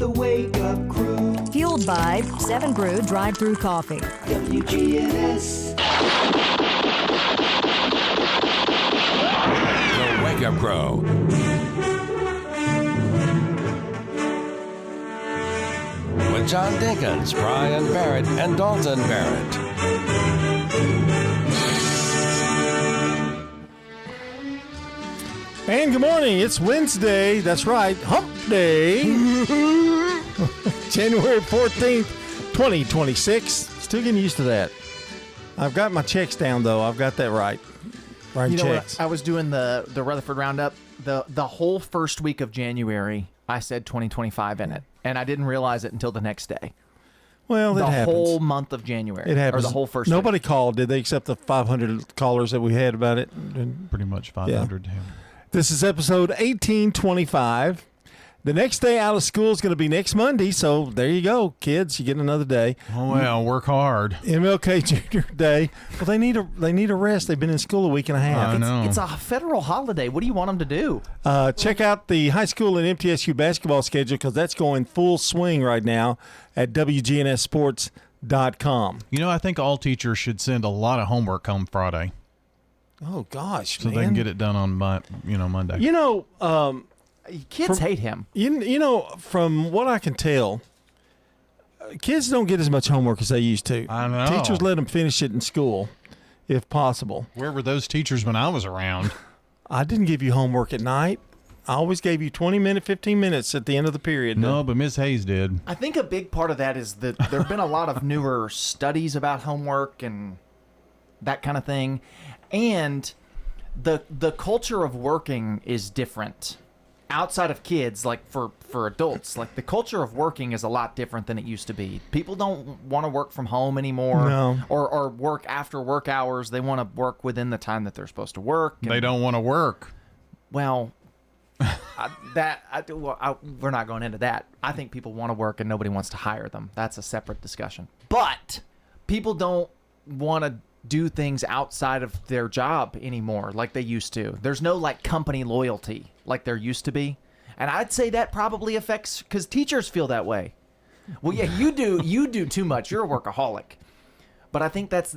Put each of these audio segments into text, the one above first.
The Wake Up Crew. Fueled by 7 Brew drive-through coffee. WGNS. The Wake Up Crew. With John Dinkins, Brian Barrett, and Dalton Barrett. And good morning. It's Wednesday. That's right. Hump Day. January 14th, 2026. Still getting used to that. I've got my checks down, though. I've got that right. Right checks. I was doing the Rutherford Roundup. The whole first week of January, I said 2025 in it. And I didn't realize it until the next day. Well, that happens. The whole month of January. It happens. Or the whole first Nobody week. called, did they, except the 500 callers that we had about it? Pretty much 500. Yeah. This is episode 1825. The next day out of school is going to be next Monday, so there you go, kids. You get another day. Oh, well, work hard. MLK Junior Day. Well, they need a rest. They've been in school a week and a half. I know. It's a federal holiday. What do you want them to do? Check out the high school and MTSU basketball schedule because that's going full swing right now at WGNSSports.com. You know, I think all teachers should send a lot of homework home Friday. Oh, gosh, so man. they can get it done on Monday. You know, Kids hate him. You know, from what I can tell, kids don't get as much homework as they used to. I know. Teachers let them finish it in school, if possible. Where were those teachers when I was around? I didn't give you homework at night. I always gave you 15 minutes at the end of the period. No, but Ms. Hayes did. I think a big part of that is that there have been a lot of newer studies about homework and that kind of thing. And the culture of working is different. Outside of kids, like for adults, like the culture of working is a lot different than it used to be. People don't want to work from home anymore, No. or work after work hours. They want to work within the time that they're supposed to work. They don't want to work. Well, we're not going into that. I think people want to work and nobody wants to hire them. That's a separate discussion. But people don't want to do things outside of their job anymore like they used to. There's no like company loyalty like there used to be. And I'd say that probably affects, because teachers feel that way. Well, yeah, you do too much. You're a workaholic. But I think that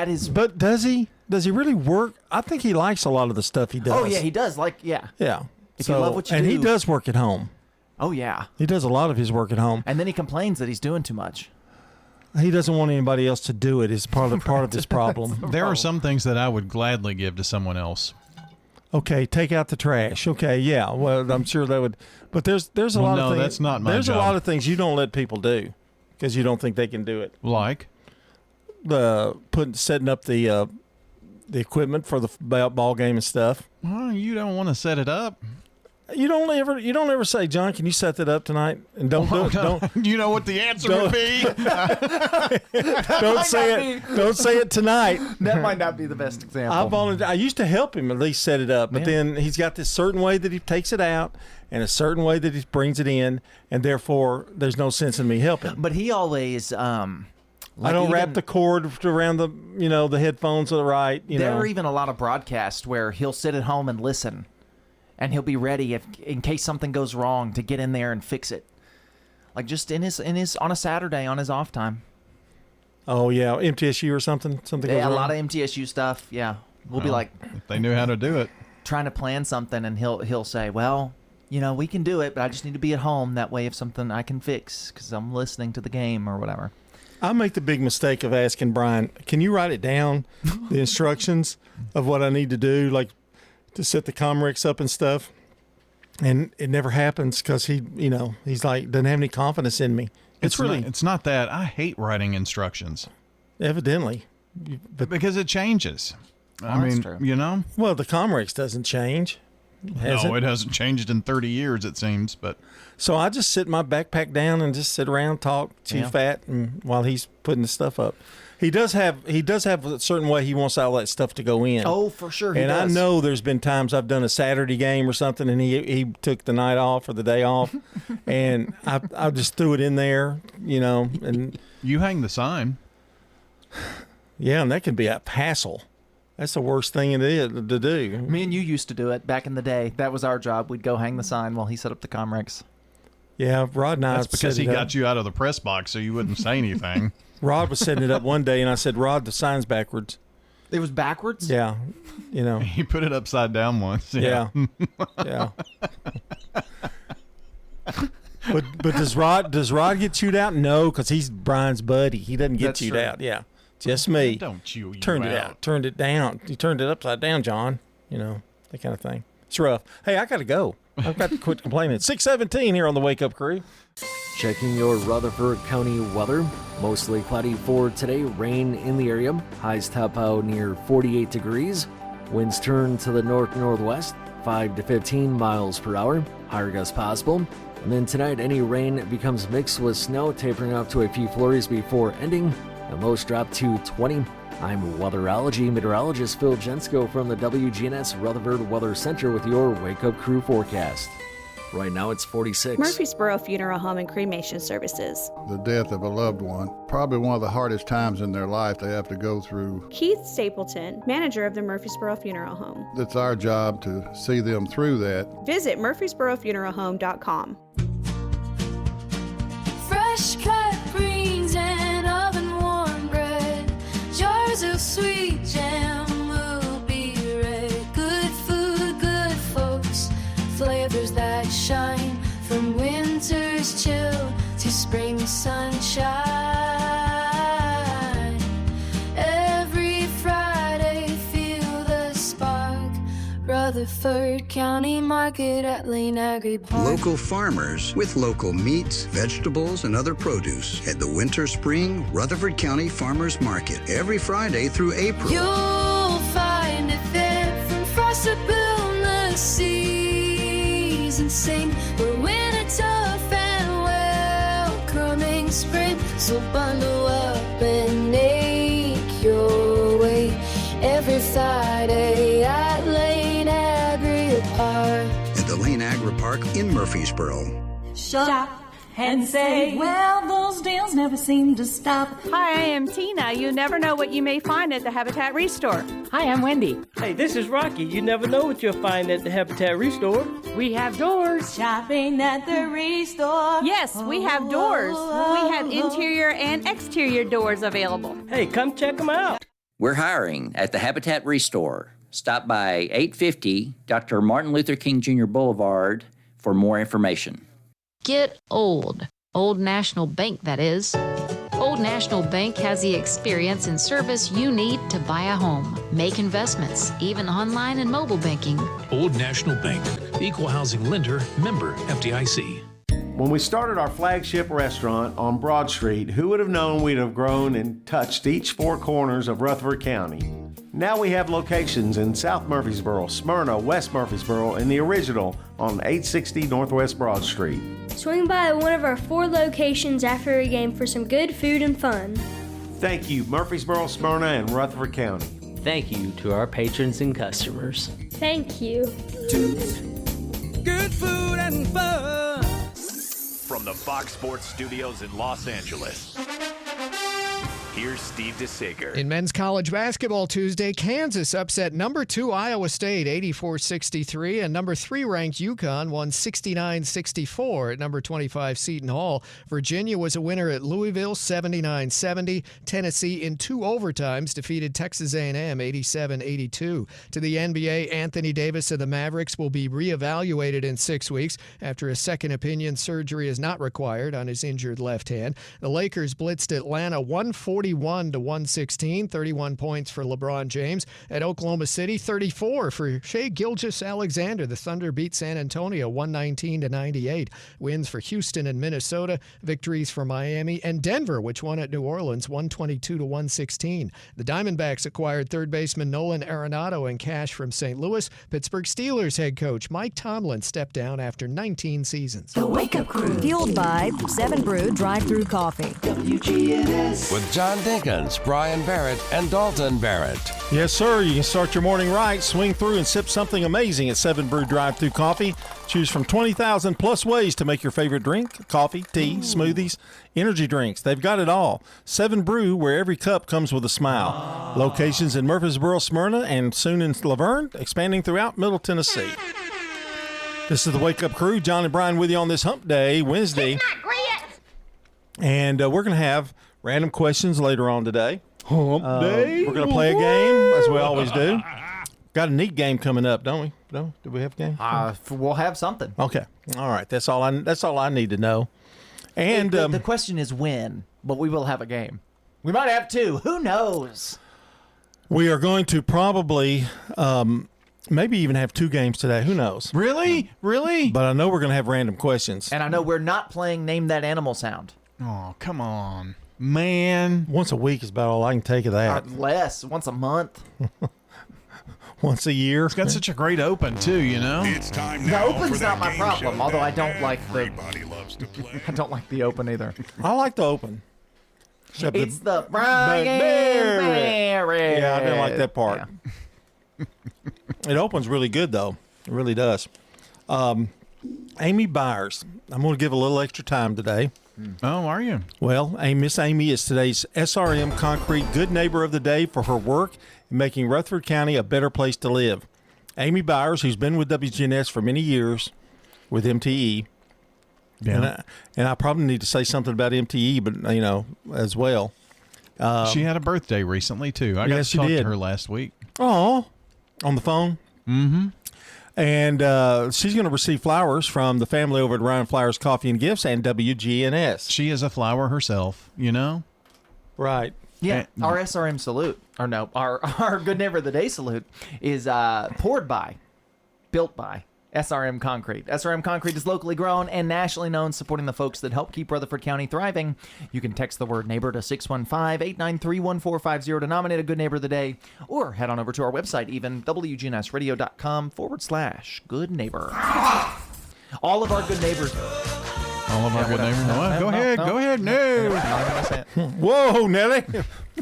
is. But does he really work? I think he likes a lot of the stuff he does. Oh yeah, he does. Yeah. If you love what you and do. he does work at home. Oh yeah. He does a lot of his work at home. And then he complains that he's doing too much. He doesn't want anybody else to do it. Is part of his problem. There are some things that I would gladly give to someone else. Okay, take out the trash. Okay, yeah. Well, I'm sure that would. But there's a lot of things. No, that's not my There's job. a lot of things you don't let people do because you don't think they can do it. Like? Setting up the equipment for the ball game and stuff. Well, you don't want to set it up. You don't ever say, John, can you set that up tonight? And don't do it. Don't You know what the answer would be? don't say it. Don't say it tonight. That might not be the best example. I used to help him at least set it up, but then he's got this certain way that he takes it out and a certain way that he brings it in, and therefore there's no sense in me helping. But he always I don't wrap the cord around the headphones to the right. There are even a lot of broadcasts where he'll sit at home and listen, and he'll be ready in case something goes wrong to get in there and fix it. Like just in his on a Saturday on his off time. Oh yeah, MTSU or something. Something goes Yeah, a wrong. lot of MTSU stuff. Yeah, we'll be like If they knew how to do it. trying to plan something, and he'll say, well, we can do it, but I just need to be at home. That way, if something I can fix because I'm listening to the game or whatever. I make the big mistake of asking Brian, can you write it down, the instructions of what I need to do, like to set the Comrex up and stuff? And it never happens because he's like, doesn't have any confidence in me. It's not that. I hate writing instructions. Evidently. But Because it changes. I that's mean, true. well, the Comrex doesn't change. Has No, it? it hasn't changed in 30 years, it seems. But So I just sit my backpack down and just sit around, talk, chew fat, and while he's putting the stuff up. He does have a certain way he wants all that stuff to go in. Oh, for sure he And does. I know there's been times I've done a Saturday game or something, and he took the night off or the day off, and I just threw it in there, and you hang the sign. yeah, and that can be a hassle. That's the worst thing it is to do. Me and you used to do it back in the day. That was our job. We'd go hang the sign while he set up the Comrex. Yeah, Rod and I. That's because he set it got up. you out of the press box so you wouldn't say anything. Rod was setting it up one day, and I said, "Rod, the sign's backwards." It was backwards? Yeah, you know. He put it upside down once. Yeah, yeah. But does Rod get chewed out? No, because he's Brian's buddy. He doesn't get That's chewed true. out. Yeah, just me. Don't chew you Turned it out. Turned it down. You turned it upside down, John. You know, that kind of thing. It's rough. Hey, I got to go. I've got to quit complaining. 6:17 here on the Wake Up Crew. Checking your Rutherford County weather. Mostly cloudy for today. Rain in the area. Highs top out near 48 degrees. Winds turn to the north-northwest. 5 to 15 miles per hour. Higher gusts possible. And then tonight, any rain becomes mixed with snow, tapering off to a few flurries before ending. The lows drop to 20. I'm weatherology meteorologist Phil Jensko from the WGNS Rutherford Weather Center with your Wake Up Crew forecast. Right now it's 46. Murfreesboro Funeral Home and Cremation Services. The death of a loved one, probably one of the hardest times in their life they have to go through. Keith Stapleton, manager of the Murfreesboro Funeral Home. It's our job to see them through that. Visit murfreesborofuneralhome.com. Fresh cut greens and oven warm bread. Jars of sweet jam will be red. Good food, good folks. Flavors that shine from winter's chill to spring sunshine. Every Friday, feel the spark. Rutherford County Market at Lane Agri Park. Local farmers with local meats, vegetables, and other produce at the Winter Spring Rutherford County Farmers Market every Friday through April. You'll find it there from frost to boundless seas and sing. We're winter tough and welcoming spring. So bundle up and make your way every Friday at Lane Agri Park. At the Lane Agri Park in Murfreesboro. Shop and say, well, those deals never seem to stop. Hi, I am Tina. You never know what you may find at the Habitat Restore. Hi, I'm Wendy. Hey, this is Rocky. You never know what you'll find at the Habitat Restore. We have doors. Shopping at the Restore. Yes, we have doors. We have interior and exterior doors available. Hey, come check them out. We're hiring at the Habitat Restore. Stop by 850 Dr. Martin Luther King Jr. Boulevard for more information. Get old. Old National Bank, that is. Old National Bank has the experience and service you need to buy a home, make investments, even online and mobile banking. Old National Bank, equal housing lender, member FDIC. When we started our flagship restaurant on Broad Street, who would have known we'd have grown and touched each four corners of Rutherford County? Now we have locations in South Murfreesboro, Smyrna, West Murfreesboro, and the original on 860 Northwest Broad Street. Swing by one of our 4 locations after a game for some good food and fun. Thank you, Murfreesboro, Smyrna, and Rutherford County. Thank you to our patrons and customers. Thank you. Good food and fun. From the Fox Sports Studios in Los Angeles, here's Steve DeSager. In men's college basketball Tuesday, Kansas upset number 2 Iowa State 84-63, and number 3 ranked UConn won 69-64 at number 25 Seton Hall. Virginia was a winner at Louisville 79-70. Tennessee in 2 overtimes defeated Texas A&M 87-82. To the NBA, Anthony Davis of the Mavericks will be reevaluated in 6 weeks after a second opinion surgery is not required on his injured left hand. The Lakers blitzed Atlanta 141-116, 31 points for LeBron James. At Oklahoma City, 34 for Shai Gilgeous-Alexander. The Thunder beat San Antonio 119-98. Wins for Houston and Minnesota, victories for Miami and Denver, which won at New Orleans 122-116. The Diamondbacks acquired third baseman Nolan Arenado and cash from St. Louis. Pittsburgh Steelers head coach Mike Tomlin stepped down after 19 seasons. The Wake Up Crew. Fueled by 7 Brew Drive-Thru Coffee. WGNS. With John Dinkins, Brian Barrett, and Dalton Barrett. Yes, sir. You can start your morning right. Swing through and sip something amazing at 7 Brew Drive-Thru Coffee. Choose from 20,000 plus ways to make your favorite drink: coffee, tea, smoothies, energy drinks. They've got it all. 7 Brew, where every cup comes with a smile. Locations in Murfreesboro, Smyrna, and soon in Laverne, expanding throughout Middle Tennessee. This is the Wake Up Crew. John and Brian with you on this Hump Day, Wednesday. And we're going to have random questions later on today. Hump Day. We're going to play a game, as we always do. Got a neat game coming up, don't we? No? Do we have a game? We'll have something. Okay. All right. That's all I need to know. And the question is when, but we will have a game. We might have two. Who knows? We are going to probably maybe even have two games today. Who knows? Really? But I know we're going to have random questions. And I know we're not playing Name That Animal Sound. Oh, come on, man. Once a week is about all I can take of that. Less. Once a month. Once a year. It's got such a great open, too, you know? It's time The now open's for that not my game problem, show although I that don't like the... everybody loves to play. I don't like the open either. I like the open. Except It's the Brian Barrett. Yeah, I didn't like that part. Yeah. It opens really good, though. It really does. Amy Byers. I'm going to give a little extra time today. Oh, are you? Well, Miss Amy is today's SRM Concrete Good Neighbor of the Day for her work in making Rutherford County a better place to live. Amy Byers, who's been with WGNS for many years with MTE. Yeah. And I probably need to say something about MTE, but, as well. She had a birthday recently, too. I got yes, to she talk did. to her last week. Oh, on the phone? Mm-hmm. And she's going to receive flowers from the family over at Ryan Flowers Coffee and Gifts and WGNS. She is a flower herself, you know? Right. Yeah, our SRM salute, or no, our Good Neighbor of the Day salute is built by SRM Concrete. SRM Concrete is locally grown and nationally known, supporting the folks that help keep Rutherford County thriving. You can text the word neighbor to 615-893-1450 to nominate a Good Neighbor of the Day, or head on over to our website, even wgnsradio.com/good neighbor. All of our good neighbors. All of our good neighbors. Go ahead. No. Whoa, Nelly.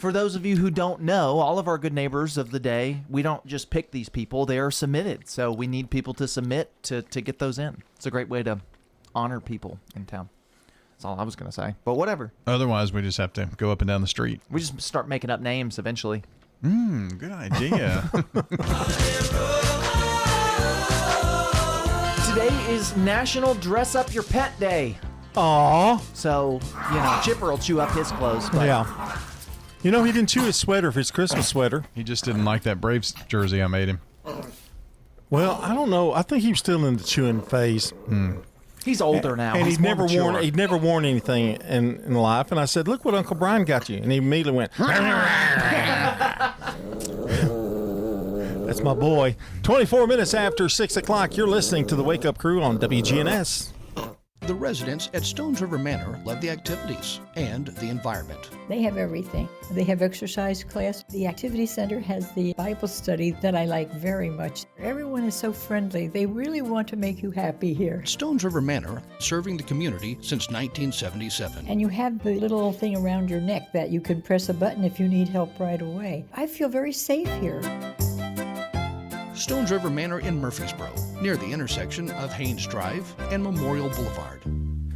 For those of you who don't know, all of our good neighbors of the day, we don't just pick these people, they are submitted. So we need people to submit to get those in. It's a great way to honor people in town. That's all I was going to say. But whatever. Otherwise, we just have to go up and down the street. We just start making up names eventually. Good idea. Today is National Dress Up Your Pet Day. Aw. So, Chipper will chew up his clothes. But Yeah. He didn't chew his sweater for his Christmas sweater. He just didn't like that Braves jersey I made him. Well, I don't know. I think he was still in the chewing phase. He's older now. And He's he'd more never mature. worn anything in life. And I said, "Look what Uncle Brian got you." And he immediately went, "That's my boy." 24 minutes after 6 o'clock, you're listening to the Wake Up Crew on WGNS. The residents at Stones River Manor love the activities and the environment. They have everything. They have exercise class. The activity center has the Bible study that I like very much. Everyone is so friendly. They really want to make you happy here. Stones River Manor, serving the community since 1977. And you have the little thing around your neck that you can press a button if you need help right away. I feel very safe here. Stones River Manor in Murfreesboro, near the intersection of Haynes Drive and Memorial Boulevard.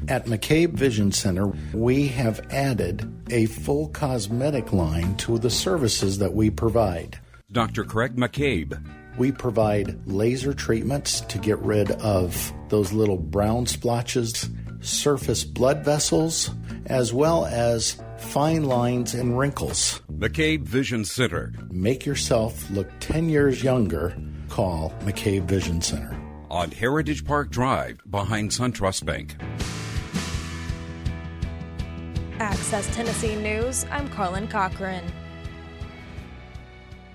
At McCabe Vision Center, we have added a full cosmetic line to the services that we provide. Dr. Craig McCabe. We provide laser treatments to get rid of those little brown splotches, surface blood vessels, as well as fine lines and wrinkles. McCabe Vision Center. Make yourself look 10 years younger. Call McCabe Vision Center. On Heritage Park Drive, behind SunTrust Bank. Access Tennessee News, I'm Carlin Cochran.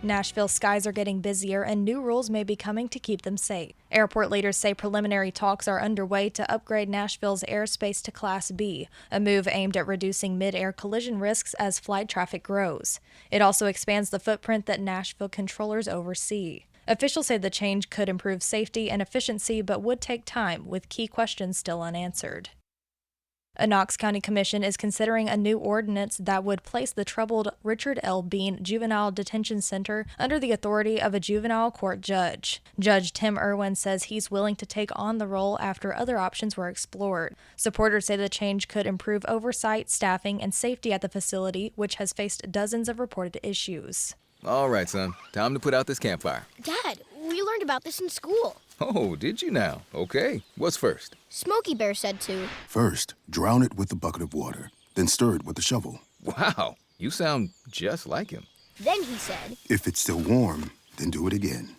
Nashville skies are getting busier and new rules may be coming to keep them safe. Airport leaders say preliminary talks are underway to upgrade Nashville's airspace to Class B, a move aimed at reducing mid-air collision risks as flight traffic grows. It also expands the footprint that Nashville controllers oversee. Officials say the change could improve safety and efficiency but would take time, with key questions still unanswered. A Knox County Commission is considering a new ordinance that would place the troubled Richard L. Bean Juvenile Detention Center under the authority of a juvenile court judge. Judge Tim Irwin says he's willing to take on the role after other options were explored. Supporters say the change could improve oversight, staffing, and safety at the facility, which has faced dozens of reported issues. All right, son. Time to put out this campfire. Dad, we learned about this in school. Oh, did you now? Okay. What's first? Smokey Bear said to. First, drown it with a bucket of water, then stir it with a shovel. Wow, you sound just like him. Then he said. If it's still warm, then do it again.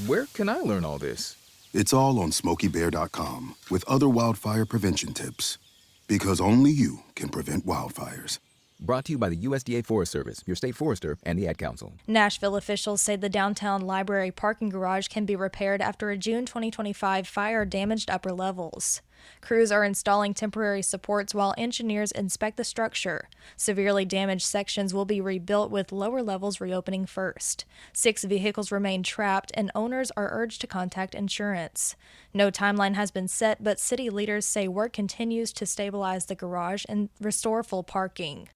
Where can I learn all this? It's all on SmokeyBear.com with other wildfire prevention tips. Because only you can prevent wildfires. Brought to you by the USDA Forest Service, your state forester, and the Ad Council. Nashville officials say the downtown library parking garage can be repaired after a June 2025 fire damaged upper levels. Crews are installing temporary supports while engineers inspect the structure. Severely damaged sections will be rebuilt with lower levels reopening first. 6 vehicles remain trapped, and owners are urged to contact insurance. No timeline has been set, but city leaders say work continues to stabilize the garage and restore full parking.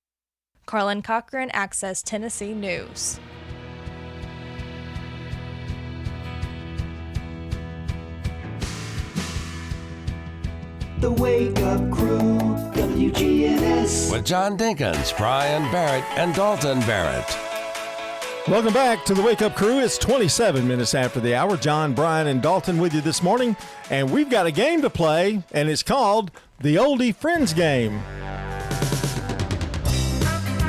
Carlin Cochran, Access Tennessee News. The Wake Up Crew, WGNS. With John Dinkins, Brian Barrett, and Dalton Barrett. Welcome back to the Wake Up Crew. It's 27 minutes after the hour. John, Brian, and Dalton with you this morning. And we've got a game to play, and it's called the Oldie Friends Game.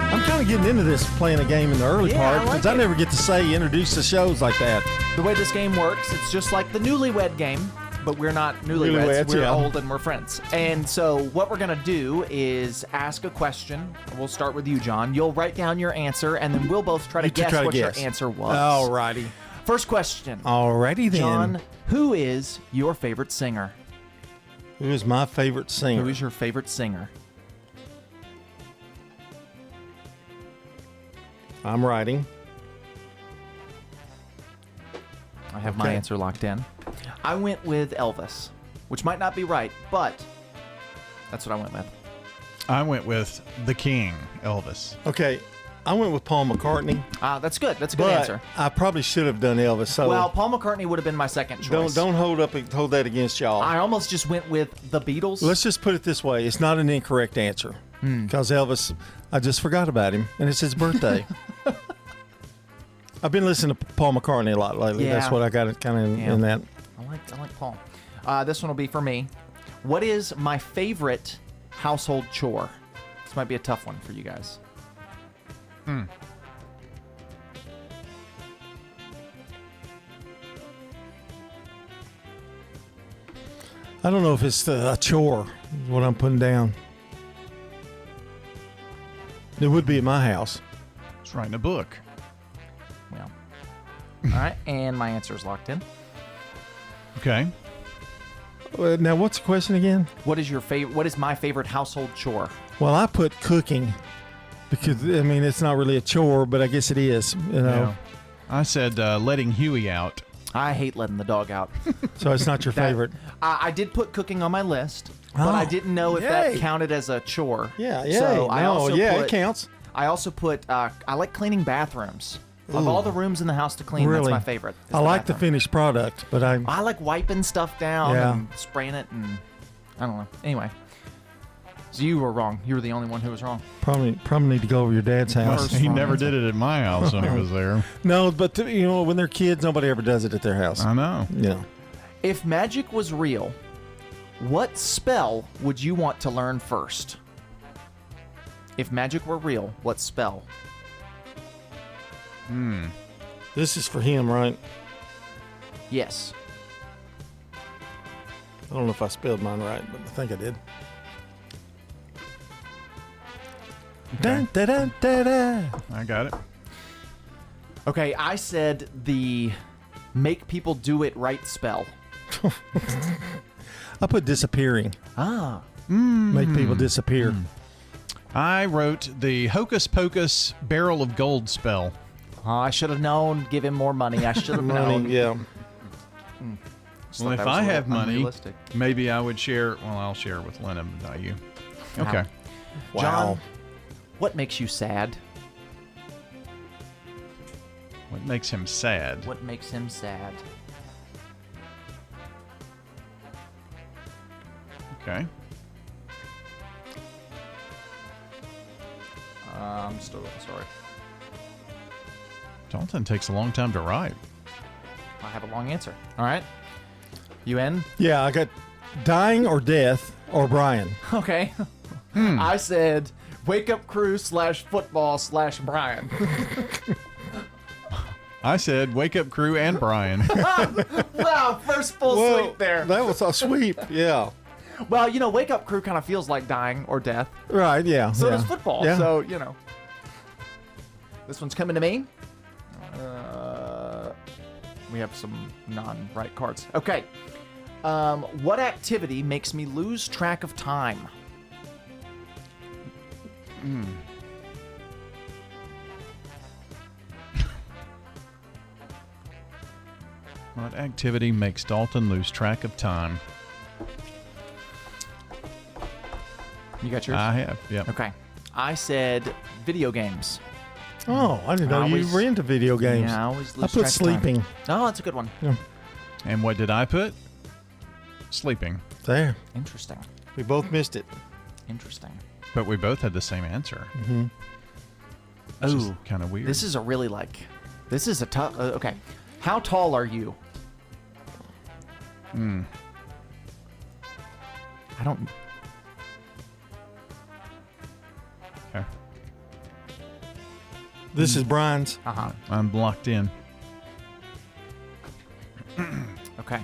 I'm kind of getting into this playing a game in the early part because I never get to say introduce the shows like that. The way this game works, it's just like the Newlywed Game, but we're not newlyweds. We're old and we're friends. And so what we're going to do is ask a question. We'll start with you, John. You'll write down your answer, and then we'll both try to guess what your answer was. All righty. First question. All righty then. John, who is your favorite singer? Who is my favorite singer? Who is your favorite singer? I'm writing. I have my answer locked in. I went with Elvis, which might not be right, but that's what I went with. I went with the King, Elvis. Okay, I went with Paul McCartney. That's good. That's a good answer. I probably should have done Elvis. So well, Paul McCartney would have been my second choice. Don't hold that against y'all. I almost just went with the Beatles. Let's just put it this way: it's not an incorrect answer because Elvis. I just forgot about him, and it's his birthday. I've been listening to Paul McCartney a lot lately. Yeah. That's what I got kind of in that. I like Paul. This one will be for me. What is my favorite household chore? This might be a tough one for you guys. I don't know if it's a chore, is what I'm putting down. It would be at my house. It's writing a book. Well, all right, and my answer is locked in. Okay. Now, what's the question again? What is your favorite? What is my favorite household chore? Well, I put cooking because I mean it's not really a chore, but I guess it is. You know. Yeah. I said letting Huey out. I hate letting the dog out. So it's not your favorite. I did put cooking on my list, but I didn't know if that counted as a chore. Yeah, So it counts. I also put I like cleaning bathrooms. Of all the rooms in the house to clean, Really? that's my favorite. I like the finished product, but I like wiping stuff down Yeah. and spraying it, and I don't know. Anyway, so you were wrong. You were the only one who was wrong. probably need to go over your dad's house. He never did it at my house when he was there. No, but when they're kids, nobody ever does it at their house. I know. Yeah. If magic was real, what spell would you want to learn first? If magic were real, what spell? This is for him, right? Yes. I don't know if I spelled mine right, but I think I did. Dun, da, da, da, da. I got it. Okay, I said the make people do it right spell. I put disappearing. Make people disappear. I wrote the Hocus Pocus Barrel of Gold spell. Oh, I should have known. Give him more money. I should have known. Yeah. Well, if I have money, maybe I would share. Well, I'll share with Lena, but not you. Okay. Wow. John, what makes you sad? What makes him sad? What makes him sad? Okay. I'm still sorry. Dalton takes a long time to write. I have a long answer. All right. You in? Yeah, I got dying or death or Brian. Okay. I said wake up crew /football /Brian. I said wake up crew and Brian. Wow, first full sweep there. That was a sweep, yeah. Well, wake up crew kind of feels like dying or death. Right, yeah. So yeah. does football. Yeah. So, This one's coming to me. We have some non-right cards. Okay. What activity makes me lose track of time? What activity makes Dalton lose track of time? You got yours? I have, yeah. Okay. I said video games. Oh, I didn't know you were into video games. Yeah, I always lose I track put of sleeping. time. Oh, that's a good one. Yeah. And what did I put? Sleeping. There. Interesting. We both missed it. Interesting. But we both had the same answer. Mm-hmm. Oh, kind of weird. This is a tough. Okay. How tall are you? I don't. Okay. This is Brian's. I'm blocked in. Okay.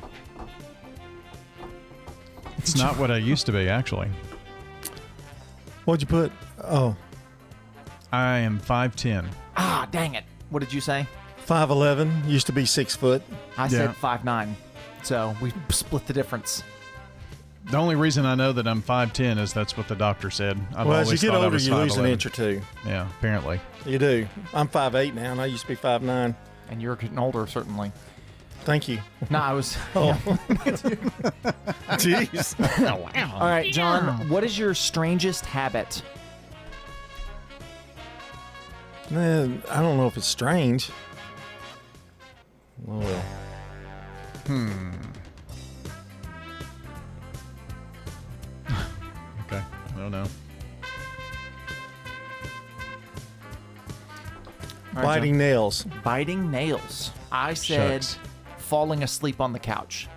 It's not what I used to be, actually. What'd you put? Oh. I am 5'10". Ah, dang it. What did you say? 5'11". Used to be 6 foot. I said 5'9". So we split the difference. The only reason I know that I'm 5'10" is that's what the doctor said. I've Well, as you always get thought I older, was you lose an 5'11". inch or two. Yeah, apparently. You do. I'm 5'8" now, and I used to be 5'9". And you're getting older, certainly. Thank you. No, I was. Oh. Jeez. All right, John, what is your strangest habit? Man, I don't know if it's strange. Oh, well. Okay, I don't know. All right, Biting John. nails. Biting nails. I said Shucks. falling asleep on the couch.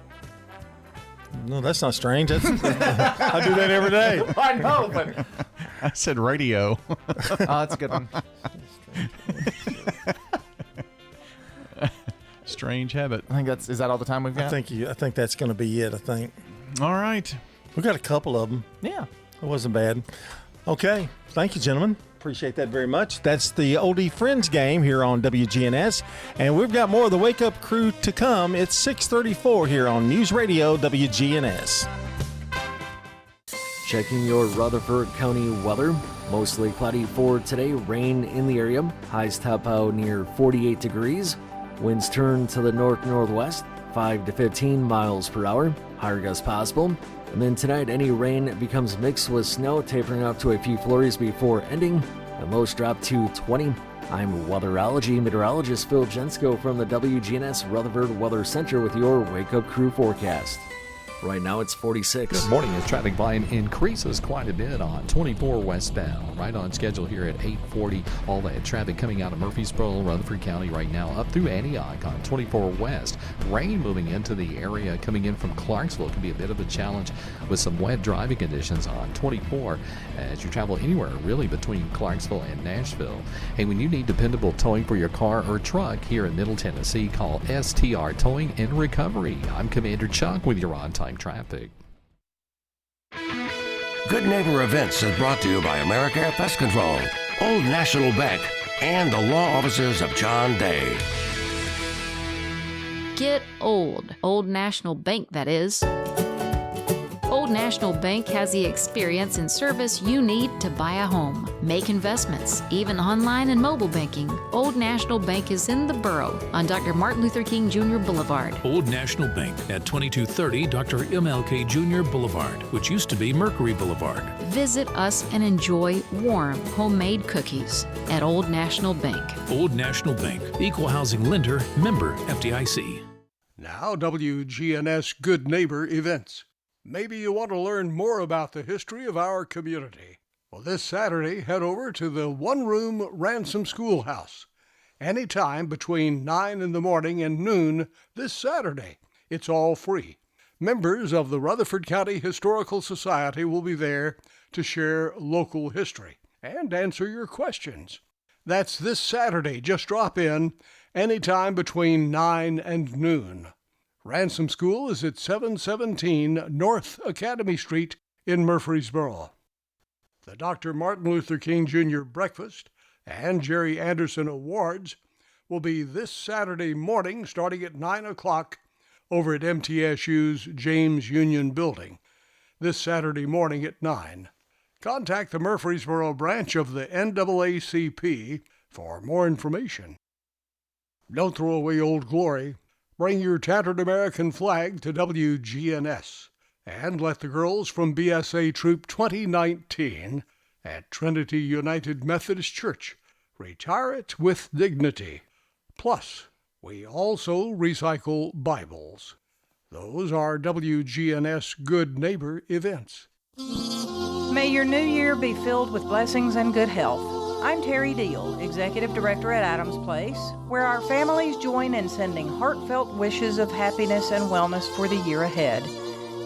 No, that's not strange. That's, I do that every day. I know, but I said radio. oh, that's a good one. Strange habit. I think is that all the time we've got? I think that's going to be it. I think. All right. We got a couple of them. Yeah. It wasn't bad. Okay. Thank you, gentlemen. Appreciate that very much. That's the Oldie Friends game here on WGNS. And we've got more of the Wake Up Crew to come. It's 6:34 here on News Radio WGNS. Checking your Rutherford County weather. Mostly cloudy for today. Rain in the area. Highs top out near 48 degrees. Winds turn to the north-northwest. 5 to 15 miles per hour. Higher gusts possible. And then tonight, any rain becomes mixed with snow, tapering off to a few flurries before ending. The lows drop to 20. I'm weatherology meteorologist Phil Jensko from the WGNS Rutherford Weather Center with your Wake Up Crew forecast. Right now it's 46. Good morning. As traffic volume increases quite a bit on 24 westbound. Right on schedule here at 8:40. All that traffic coming out of Murfreesboro, Rutherford County right now up through Antioch on 24 west. Rain moving into the area coming in from Clarksville can be a bit of a challenge with some wet driving conditions on 24 as you travel anywhere really between Clarksville and Nashville. Hey, when you need dependable towing for your car or truck here in Middle Tennessee, call STR Towing and Recovery. I'm Commander Chuck with your on-time traffic. Good Neighbor Events is brought to you by AmeriCare Pest Control, Old National Bank, and the law offices of John Day. Get old. Old National Bank, that is. Old National Bank has the experience and service you need to buy a home, make investments, even online and mobile banking. Old National Bank is in the borough on Dr. Martin Luther King Jr. Boulevard. Old National Bank at 2230 Dr. MLK Jr. Boulevard, which used to be Mercury Boulevard. Visit us and enjoy warm, homemade cookies at Old National Bank. Old National Bank, equal housing lender, member FDIC. Now WGNS Good Neighbor Events. Maybe you want to learn more about the history of our community. Well, this Saturday, head over to the One Room Ransom Schoolhouse. anytime between 9 in the morning and noon this Saturday. It's all free. Members of the Rutherford County Historical Society will be there to share local history and answer your questions. That's this Saturday. Just drop in anytime between 9 and noon. Ransom School is at 717 North Academy Street in Murfreesboro. The Dr. Martin Luther King Jr. Breakfast and Jerry Anderson Awards will be this Saturday morning starting at 9 o'clock over at MTSU's James Union Building. This Saturday morning at 9. Contact the Murfreesboro branch of the NAACP for more information. Don't throw away Old Glory. Bring your tattered American flag to WGNS and let the girls from BSA Troop 2019 at Trinity United Methodist Church retire it with dignity. Plus, we also recycle Bibles. Those are WGNS Good Neighbor events. May your new year be filled with blessings and good health. I'm Terry Deal, Executive Director at Adams Place, where our families join in sending heartfelt wishes of happiness and wellness for the year ahead.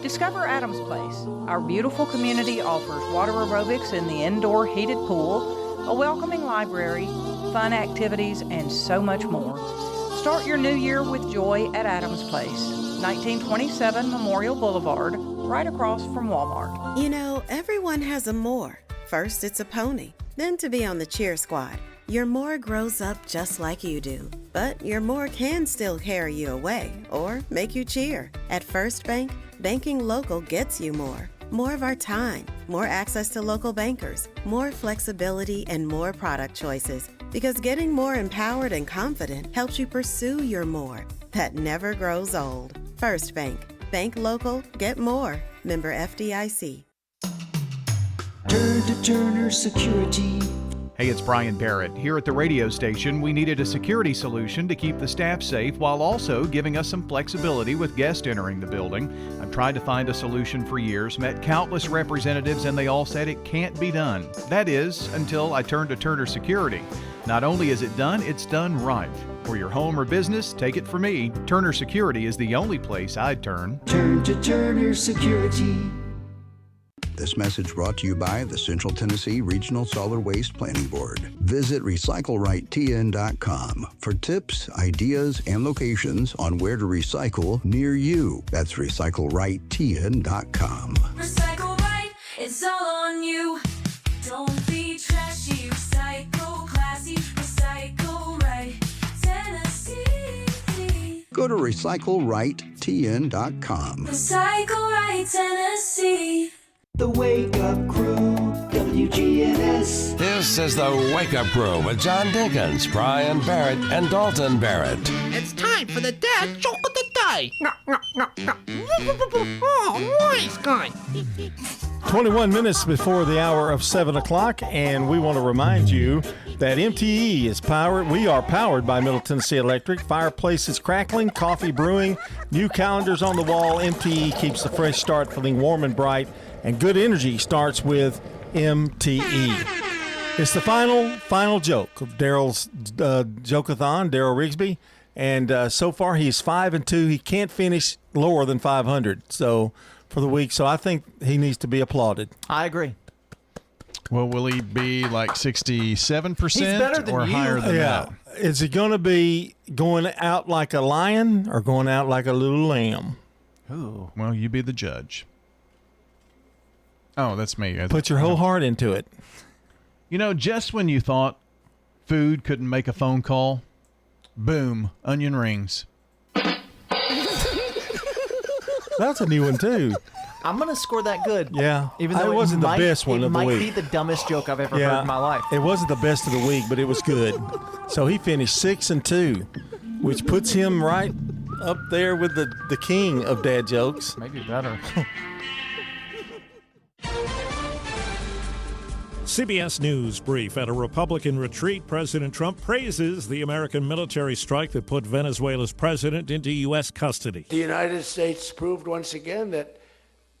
Discover Adams Place. Our beautiful community offers water aerobics in the indoor heated pool, a welcoming library, fun activities, and so much more. Start your new year with joy at Adams Place, 1927 Memorial Boulevard, right across from Walmart. You know, everyone has a more. First, it's a pony. Then to be on the cheer squad. Your more grows up just like you do. But your more can still carry you away or make you cheer. At First Bank, banking local gets you more. More of our time, more access to local bankers, more flexibility, and more product choices. Because getting more empowered and confident helps you pursue your more. That never grows old. First Bank. Bank local, get more. Member FDIC. Turn to Turner Security. Hey, it's Brian Barrett. Here at the radio station, we needed a security solution to keep the staff safe while also giving us some flexibility with guests entering the building. I've tried to find a solution for years, met countless representatives, and they all said it can't be done. That is, until I turned to Turner Security. Not only is it done, it's done right. For your home or business, take it from me. Turner Security is the only place I'd turn. Turn to Turner Security. This message brought to you by the Central Tennessee Regional Solid Waste Planning Board. Visit RecycleRightTN.com for tips, ideas, and locations on where to recycle near you. That's RecycleRightTN.com. Recycle right, it's all on you. Don't be trashy, recycle classy, recycle right, Tennessee. Go to RecycleRightTN.com. Recycle right, Tennessee. The Wake Up Crew, WGNS. This is the Wake Up Crew with John Dinkins, Brian Barrett, and Dalton Barrett. It's time for the dad joke of the day. Oh, nice guy. 21 minutes before the hour of 7 o'clock, and we want to remind you that MTE is powered. We are powered by Middle Tennessee Electric. Fireplaces crackling, coffee brewing, new calendars on the wall. MTE keeps the fresh start feeling warm and bright, and good energy starts with MTE. It's the final joke of Daryl's joke-a-thon, Daryl Rigsby, and so far he's 5-2. He can't finish lower than 500. So. For the week, so I think he needs to be applauded. I agree. Well, will he be like 67% He's better than or you. higher than that? Is he going to be going out like a lion or going out like a little lamb? Ooh. Well, you be the judge. Oh, that's me. Put your whole heart into it. You know, just when you thought food couldn't make a phone call, boom, onion rings. That's a new one, too. I'm going to score that good. Yeah. Even though it wasn't the best one of the week. It might be the dumbest joke I've ever heard in my life. It wasn't the best of the week, but it was good. So he finished 6-2, which puts him right up there with the king of dad jokes. Maybe better. CBS News brief. At a Republican retreat, President Trump praises the American military strike that put Venezuela's president into U.S. custody. The United States proved once again that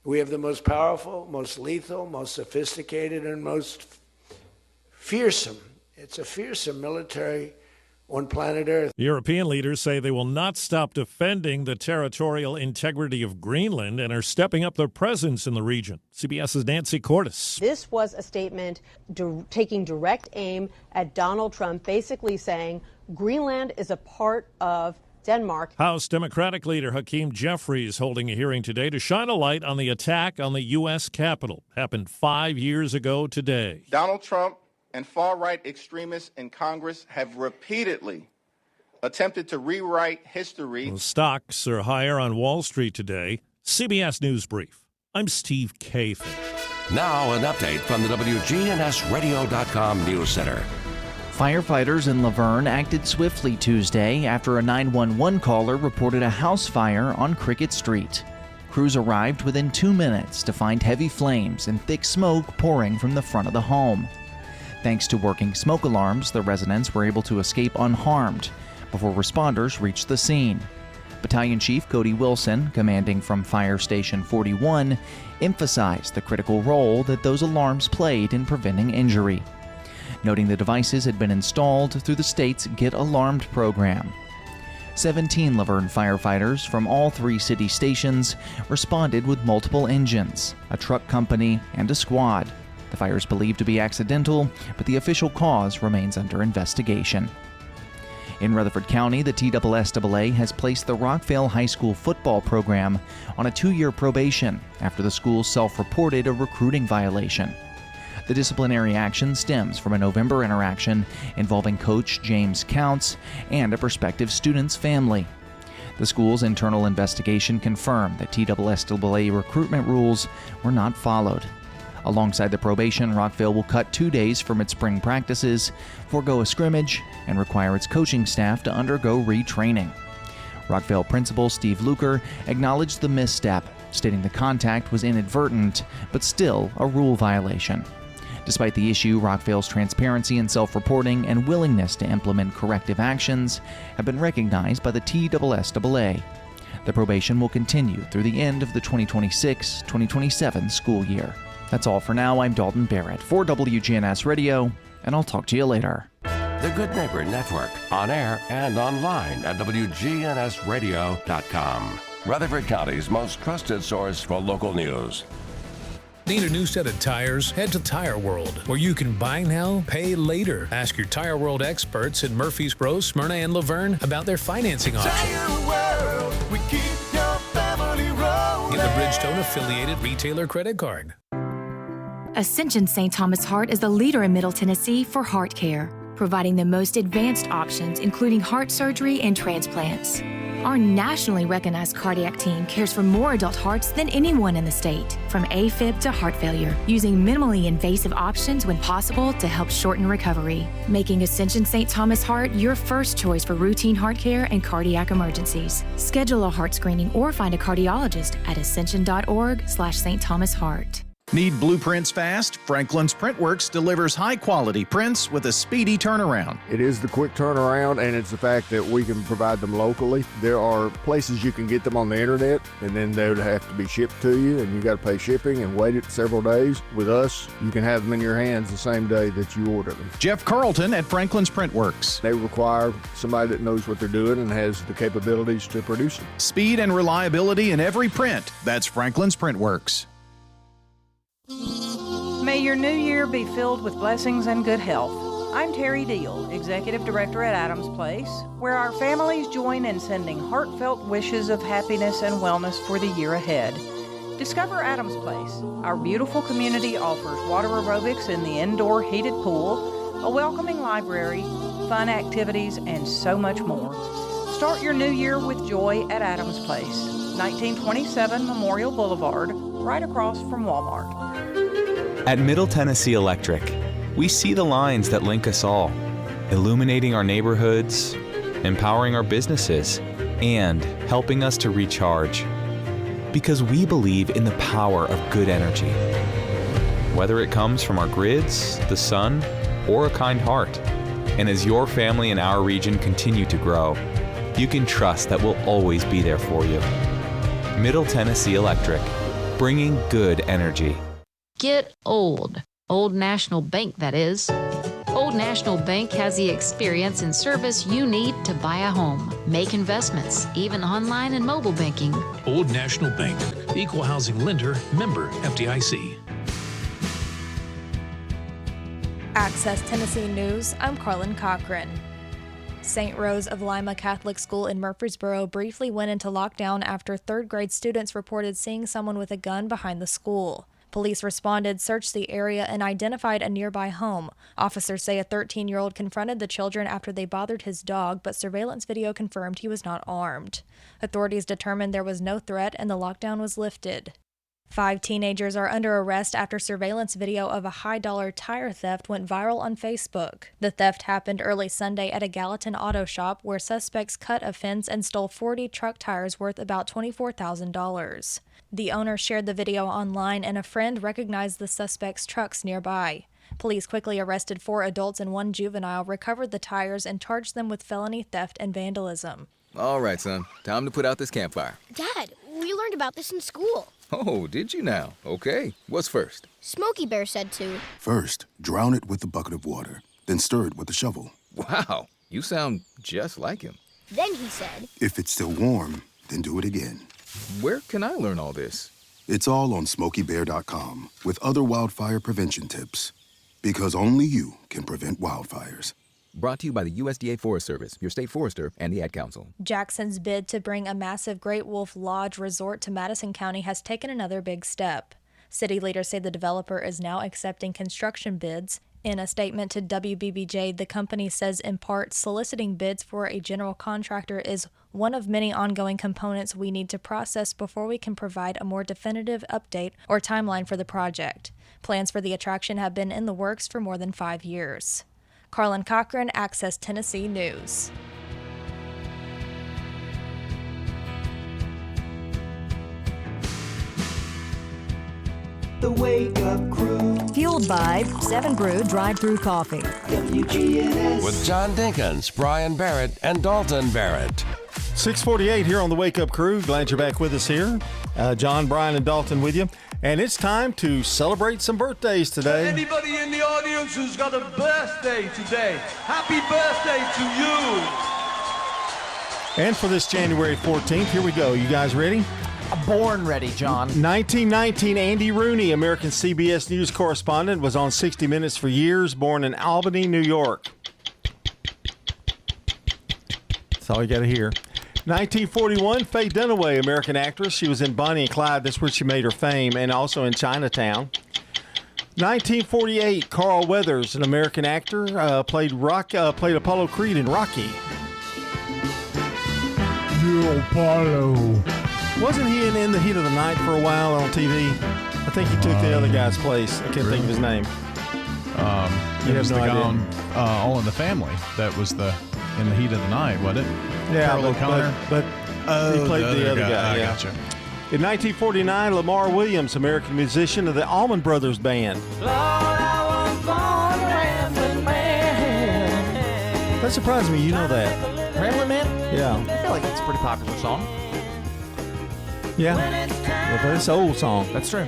we have the most powerful, most lethal, most sophisticated, and most fearsome. It's a fearsome military on planet Earth. European leaders say they will not stop defending the territorial integrity of Greenland and are stepping up their presence in the region. CBS's Nancy Cordes. This was a statement taking direct aim at Donald Trump, basically saying Greenland is a part of Denmark. House Democratic leader Hakeem Jeffries holding a hearing today to shine a light on the attack on the U.S. Capitol. Happened 5 years ago today. Donald Trump and far-right extremists in Congress have repeatedly attempted to rewrite history. Well, stocks are higher on Wall Street today. CBS News Brief. I'm Steve Kathan. Now an update from the WGNSradio.com News Center. Firefighters in Laverne acted swiftly Tuesday after a 911 caller reported a house fire on Cricket Street. Crews arrived within 2 minutes to find heavy flames and thick smoke pouring from the front of the home. Thanks to working smoke alarms, the residents were able to escape unharmed before responders reached the scene. Battalion Chief Cody Wilson, commanding from Fire Station 41, emphasized the critical role that those alarms played in preventing injury, noting the devices had been installed through the state's Get Alarmed program. 17 Laverne firefighters from all 3 city stations responded with multiple engines, a truck company, and a squad. The fire is believed to be accidental, but the official cause remains under investigation. In Rutherford County, the TSSAA has placed the Rockvale High School football program on a 2-year probation after the school self-reported a recruiting violation. The disciplinary action stems from a November interaction involving coach James Counts and a prospective student's family. The school's internal investigation confirmed that TSSAA recruitment rules were not followed. Alongside the probation, Rockvale will cut 2 days from its spring practices, forego a scrimmage, and require its coaching staff to undergo retraining. Rockvale principal Steve Luker acknowledged the misstep, stating the contact was inadvertent, but still a rule violation. Despite the issue, Rockvale's transparency and self-reporting and willingness to implement corrective actions have been recognized by the TSSAA. The probation will continue through the end of the 2026-2027 school year. That's all for now. I'm Dalton Barrett for WGNS Radio, and I'll talk to you later. The Good Neighbor Network, on air and online at WGNSradio.com. Rutherford County's most trusted source for local news. Need a new set of tires? Head to Tire World, where you can buy now, pay later. Ask your Tire World experts in Murfreesboro, Smyrna, and Laverne about their financing options. Tire World, we keep your family rolling. Get the Bridgestone affiliated retailer credit card. Ascension St. Thomas Heart is the leader in Middle Tennessee for heart care, providing the most advanced options, including heart surgery and transplants. Our nationally recognized cardiac team cares for more adult hearts than anyone in the state, from AFib to heart failure, using minimally invasive options when possible to help shorten recovery, making Ascension St. Thomas Heart your first choice for routine heart care and cardiac emergencies. Schedule a heart screening or find a cardiologist at ascension.org/St. Thomas Heart. Need blueprints fast? Franklin's Printworks delivers high-quality prints with a speedy turnaround. It is the quick turnaround, and it's the fact that we can provide them locally. There are places you can get them on the internet, and then they would have to be shipped to you, and you got to pay shipping and wait it several days. With us, you can have them in your hands the same day that you order them. Jeff Carlton at Franklin's Printworks. They require somebody that knows what they're doing and has the capabilities to produce them. Speed and reliability in every print. That's Franklin's Printworks. May your new year be filled with blessings and good health. I'm Terry Deal, Executive Director at Adams Place, where our families join in sending heartfelt wishes of happiness and wellness for the year ahead. Discover Adams Place. Our beautiful community offers water aerobics in the indoor heated pool, a welcoming library, fun activities, and so much more. Start your new year with joy at Adams Place, 1927 Memorial Boulevard, right across from Walmart. At Middle Tennessee Electric, we see the lines that link us all, illuminating our neighborhoods, empowering our businesses, and helping us to recharge. Because we believe in the power of good energy. Whether it comes from our grids, the sun, or a kind heart. And as your family and our region continue to grow, you can trust that we'll always be there for you. Middle Tennessee Electric, bringing good energy. Get old. Old National Bank, that is. Old Old National Bank has the experience and service you need to buy a home, make investments, even online and mobile banking. Old National Bank, equal housing lender, member FDIC. Access Tennessee News, I'm Carlin Cochran. St. Rose of Lima Catholic School in Murfreesboro briefly went into lockdown after third-grade students reported seeing someone with a gun behind the school. Police responded, searched the area, and identified a nearby home. Officers say a 13-year-old confronted the children after they bothered his dog, but surveillance video confirmed he was not armed. Authorities determined there was no threat and the lockdown was lifted. 5 teenagers are under arrest after surveillance video of a high-dollar tire theft went viral on Facebook. The theft happened early Sunday at a Gallatin auto shop where suspects cut a fence and stole 40 truck tires worth about $24,000. The owner shared the video online and a friend recognized the suspect's trucks nearby. Police quickly arrested 4 adults and 1 juvenile, recovered the tires, and charged them with felony theft and vandalism. All right, son. Time to put out this campfire. Dad, we learned about this in school. Oh, did you now? Okay. What's first? Smokey Bear said to. First, drown it with a bucket of water, then stir it with a shovel. Wow, you sound just like him. Then he said. If it's still warm, then do it again. Where can I learn all this? It's all on SmokeyBear.com with other wildfire prevention tips. Because only you can prevent wildfires. Brought to you by the USDA Forest Service, your state forester, and the Ad Council. Jackson's bid to bring a massive Great Wolf Lodge resort to Madison County has taken another big step. City leaders say the developer is now accepting construction bids. In a statement to WBBJ, the company says in part, soliciting bids for a general contractor is one of many ongoing components we need to process before we can provide a more definitive update or timeline for the project. Plans for the attraction have been in the works for more than 5 years. Carlin Cochran, Access Tennessee News. The Wake Up Crew. Fueled by 7 Brew Drive-Thru Coffee. WGNS. With John Dinkins, Brian Barrett, and Dalton Barrett. 6:48 here on the Wake Up Crew. Glad you're back with us here. John, Brian, and Dalton with you. And it's time to celebrate some birthdays today. Anybody in the audience who's got a birthday today, happy birthday to you. And for this January 14th, here we go. You guys ready? Born ready, John. 1919, Andy Rooney, American CBS News correspondent, was on 60 Minutes for years, born in Albany, New York. That's all you got to hear. 1941, Faye Dunaway, American actress. She was in Bonnie and Clyde. That's where she made her fame, and also in Chinatown. 1948, Carl Weathers, an American actor, played Apollo Creed in Rocky. Yeah, Apollo. Wasn't he in the Heat of the Night for a while on TV? I think he took the other guy's place. I can't think of his name. It was the guy on All in the Family that was in the Heat of the night, wasn't it? Yeah, Carl O'Connor. but he played the other guy. I Yeah. gotcha. In 1949, Lamar Williams, American musician of the Allman Brothers Band. That surprised me. You know that. Ramblin' Man? Yeah. I feel like it's a pretty popular song. Yeah. Well, but it's an old song. That's true.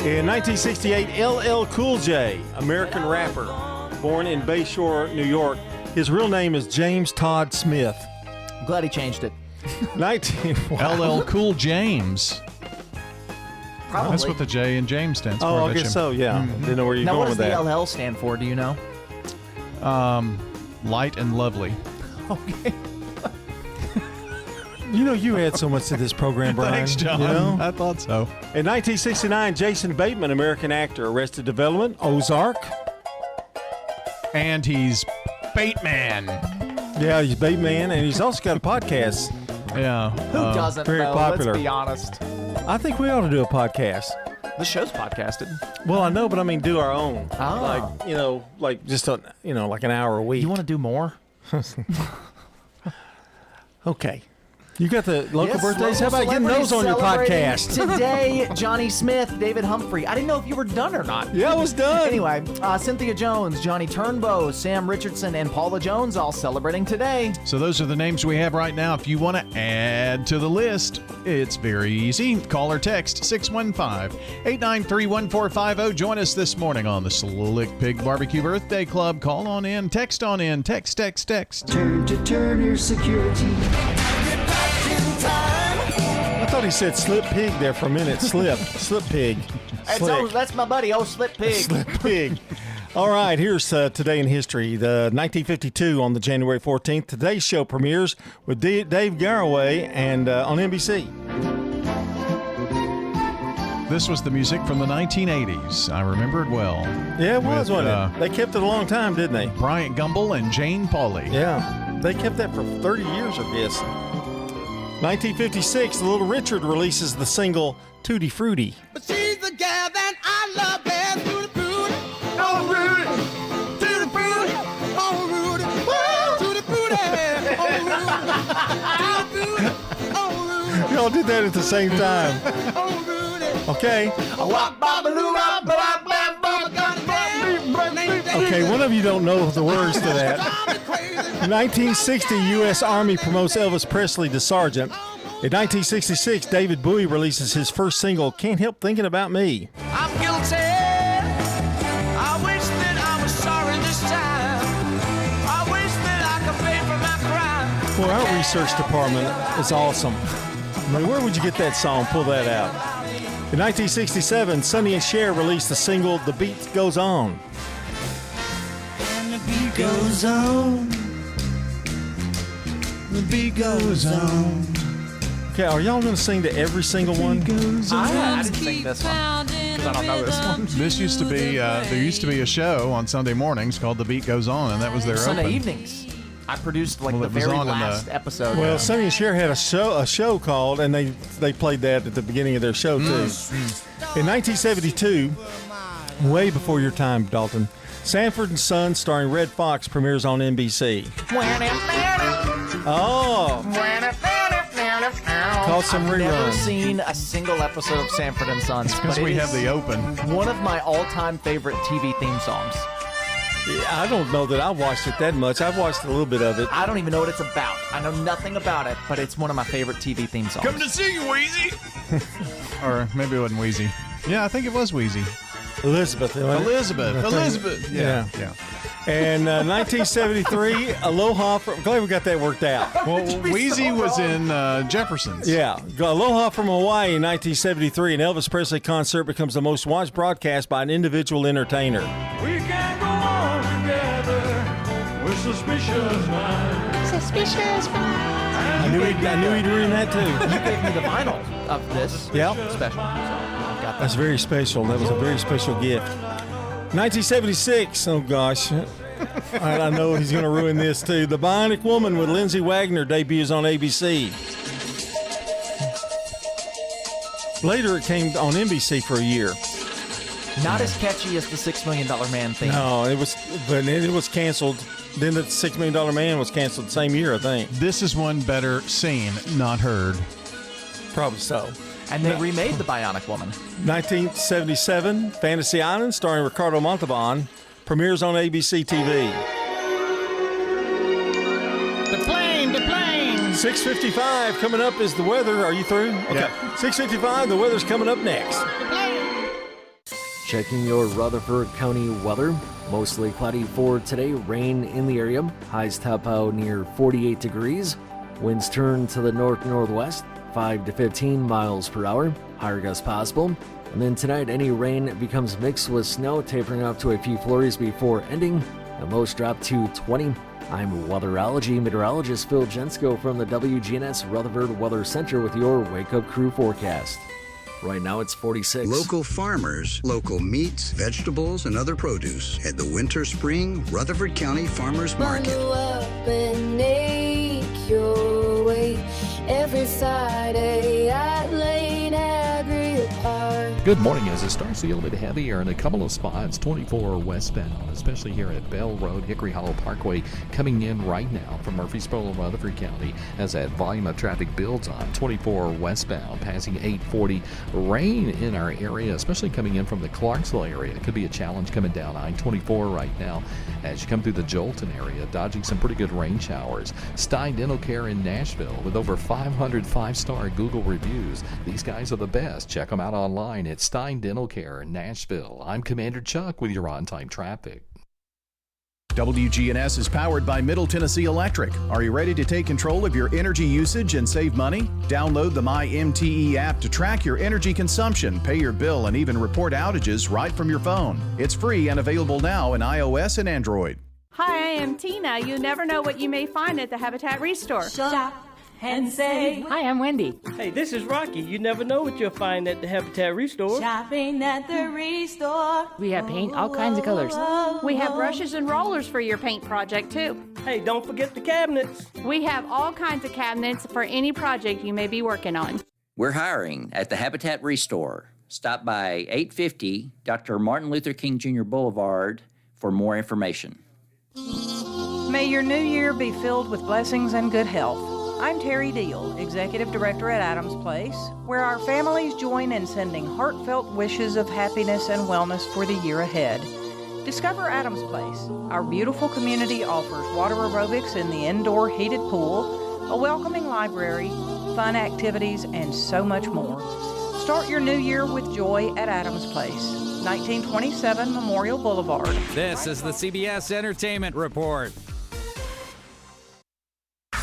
In 1968, LL Cool J, American rapper, born in Bayshore, New York. His real name is James Todd Smith. I'm glad he changed it. LL Cool James. Probably. That's what the J in James stands for. Oh, I guess so, yeah. Didn't know where you're going with that. Now, what does the LL stand for? Do you know? Light and Lovely. Okay. You know, you add so much to this program, Brian. Thanks, John. You know? I thought so. In 1969, Jason Bateman, American actor, Arrested Development, Ozark. And he's Bateman. Yeah, he's Bateman, and he's also got a podcast. Yeah. Who doesn't very know? popular. Let's be honest. I think we ought to do a podcast. The show's podcasted. Well, I know, but I mean, do our own. Oh. Like just like an hour a week. You want to do more? Okay. You got the local Yes, birthdays? How local about getting those on your celebrities podcast? celebrating Today, Johnny Smith, David Humphrey. I didn't know if you were done or not. Yeah, I was done. Anyway, Cynthia Jones, Johnny Turnbow, Sam Richardson, and Paula Jones all celebrating today. So those are the names we have right now. If you want to add to the list, it's very easy. Call or text 615-893-1450. Join us this morning on the Slick Pig Barbecue Birthday Club. Call on in, text on in, text. Turn to Turner Security. I thought he said slip pig there for a minute. Slip pig. That's my buddy, Slip Pig. Slip pig. All right, here's Today in History. The 1952 on the January 14th. Today's show premieres with Dave Garroway and on NBC. This was the music from the 1980s. I remember it well. Yeah, it was, wasn't it? They kept it a long time, didn't they? Bryant Gumbel and Jane Pauley. Yeah, they kept that for 30 years, I guess. 1956, Little Richard releases the single Tutti Frutti. But she's the gal that I love, and Tutti Frutti. Oh, Rudy. Tutti Frutti. Oh, Rudy. Woo! Tutti Frutti. Oh, Rudy. Tutti Frutti. Oh, Rudy. Y'all did that at the same time. Oh, Rudy. Okay. Okay, one of you don't know the words to that. 1960, U.S. Army promotes Elvis Presley to sergeant. In 1966, David Bowie releases his first single, Can't Help Thinking About Me. I'm guilty. I wish that I was sorry this time. I wish that I could pay for my crime. Well, our research department is awesome. I mean, where would you get that song? Pull that out. In 1967, Sonny and Cher released the single, The Beat Goes On. And the beat goes on. The beat goes on. Okay, are y'all going to sing to every single one? I didn't sing this one because I don't know this one. This used to be, there used to be a show on Sunday mornings called The Beat Goes On, and that was their Sunday open. evenings. I produced the it was very on in last episode. Well, Sonny and Cher had a show called, and they played that at the beginning of their show, too. In 1972, way before your time, Dalton, Sanford and Son starring Red Fox premieres on NBC. Oh. Caught some I've never reruns. seen a single episode of Sanford and Sons. Because but we it have is the open. One of my all-time favorite TV theme songs. Yeah, I don't know that I watched it that much. I've watched a little bit of it. I don't even know what it's about. I know nothing about it, but it's one of my favorite TV theme songs. Come to see you, Wheezy. Or maybe it wasn't Wheezy. Yeah, I think it was Wheezy. Elizabeth. Elizabeth. Yeah. And 1973, Aloha. Glad we got that worked out. Well, Wheezy was in Jefferson's. Yeah. Aloha from Hawaii in 1973. An Elvis Presley concert becomes the most watched broadcast by an individual entertainer. We can go on together with suspicious minds. Suspicious minds. I knew he'd ruin that too. You gave me the vinyl of this Yeah. special. So I've got that. That's very special. That was a very special gift. 1976. Oh, gosh. I know he's going to ruin this, too. The Bionic Woman with Lindsay Wagner debuts on ABC. Later, it came on NBC for a year. Not as catchy as the $6 Million Man theme. No, it was canceled. Then the $6 Million Man was canceled the same year, I think. This is one better seen, not heard. Probably so. And they remade The Bionic Woman. 1977, Fantasy Island, starring Ricardo Montalban, premieres on ABC TV. The plane. 6:55 coming up is the weather. Are you through? Okay. Yeah. 6:55, the weather's coming up next. Checking your Rutherford County weather. Mostly cloudy for today, rain in the area. Highs top out near 48 degrees. Winds turn to the north-northwest, 5 to 15 miles per hour. Higher gusts possible. And then tonight, any rain becomes mixed with snow, tapering off to a few flurries before ending. The lows drop to 20. I'm weatherology meteorologist Phil Jensko from the WGNS Rutherford Weather Center with your Wake Up Crew forecast. Right now it's 46. Local farmers, local meats, vegetables, and other produce at the Winter Spring Rutherford County Farmers Market. Bundle up and make your way every Friday at Lane Agri Park. Good morning. As it starts to get a little bit heavier in a couple of spots, 24 westbound, especially here at Bell Road, Hickory Hollow Parkway, coming in right now from Murfreesboro and Rutherford County as that volume of traffic builds on. 24 westbound, passing 840. Rain in our area, especially coming in from the Clarksville area. It could be a challenge coming down I-24 right now as you come through the Jolton area, dodging some pretty good rain showers. Stein Dental Care in Nashville with over 500 5-star Google reviews. These guys are the best. Check them out online at Stein Dental Care in Nashville. I'm Commander Chuck with your on-time traffic. WGNS is powered by Middle Tennessee Electric. Are you ready to take control of your energy usage and save money? Download the MyMTE app to track your energy consumption, pay your bill, and even report outages right from your phone. It's free and available now in iOS and Android. Hi, I am Tina. You never know what you may find at the Habitat Restore. Shop and save. Hi, I'm Wendy. Hey, this is Rocky. You never know what you'll find at the Habitat Restore. Shopping at the Restore. We have paint, all kinds of colors. We have brushes and rollers for your paint project, too. Hey, don't forget the cabinets. We have all kinds of cabinets for any project you may be working on. We're hiring at the Habitat Restore. Stop by 850 Dr. Martin Luther King Jr. Boulevard for more information. May your new year be filled with blessings and good health. I'm Terry Deal, Executive Director at Adams Place, where our families join in sending heartfelt wishes of happiness and wellness for the year ahead. Discover Adams Place. Our beautiful community offers water aerobics in the indoor heated pool, a welcoming library, fun activities, and so much more. Start your new year with joy at Adams Place, 1927 Memorial Boulevard. This is the CBS Entertainment Report.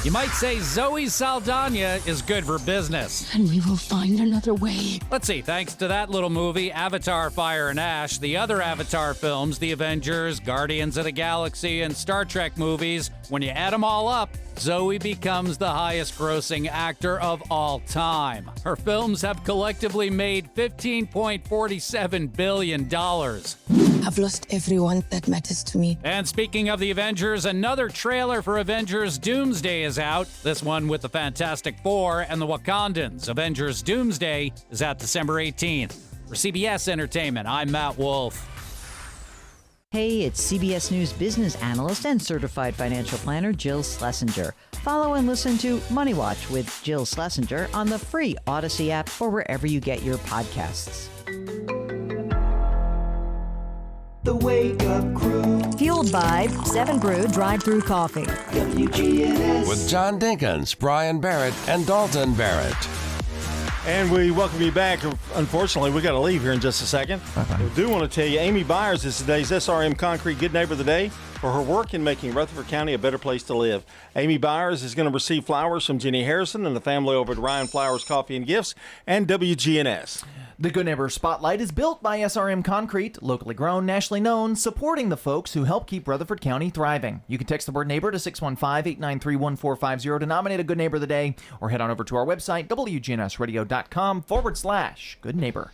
You might say Zoe Saldana is good for business. And we will find another way. Let's see, thanks to that little movie, Avatar, Fire and Ash, the other Avatar films, The Avengers, Guardians of the Galaxy, and Star Trek movies, when you add them all up, Zoe becomes the highest grossing actor of all time. Her films have collectively made $15.47 billion. I've lost everyone that matters to me. And speaking of the Avengers, another trailer for Avengers Doomsday is out. This one with the Fantastic Four and the Wakandans. Avengers Doomsday is out December 18th. For CBS Entertainment, I'm Matt Wolf. Hey, it's CBS News business analyst and certified financial planner Jill Schlesinger. Follow and listen to Money Watch with Jill Schlesinger on the free Odyssey app or wherever you get your podcasts. The Wake Up Crew. Fueled by 7 Brew Drive-Thru Coffee. WGNS. With John Dinkins, Brian Barrett, and Dalton Barrett. And we welcome you back. Unfortunately, we got to leave here in just a second. We do want to tell you, Amy Byers is today's SRM Concrete Good Neighbor of the Day for her work in making Rutherford County a better place to live. Amy Byers is going to receive flowers from Jenny Harrison and the family over at Ryan Flowers Coffee and Gifts and WGNS. The Good Neighbor Spotlight is built by SRM Concrete, locally grown, nationally known, supporting the folks who help keep Rutherford County thriving. You can text the word neighbor to 615-893-1450 to nominate a Good Neighbor of the Day, or head on over to our website, WGNSradio.com/Good Neighbor.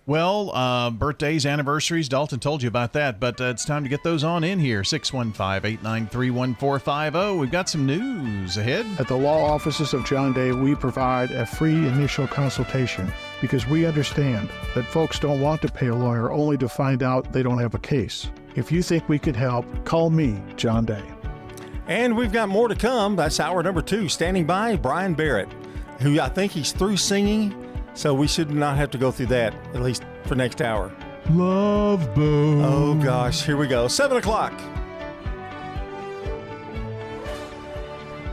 Well, birthdays, anniversaries, Dalton told you about that, but it's time to get those on in here. 615-893-1450. We've got some news ahead. At the law offices of John Day, we provide a free initial consultation because we understand that folks don't want to pay a lawyer only to find out they don't have a case. If you think we could help, call me, John Day. And we've got more to come. That's hour number 2. Standing by, Brian Barrett, who I think he's through singing, so we should not have to go through that, at least for next hour. Love Boat. Oh, gosh. Here we go. 7 o'clock.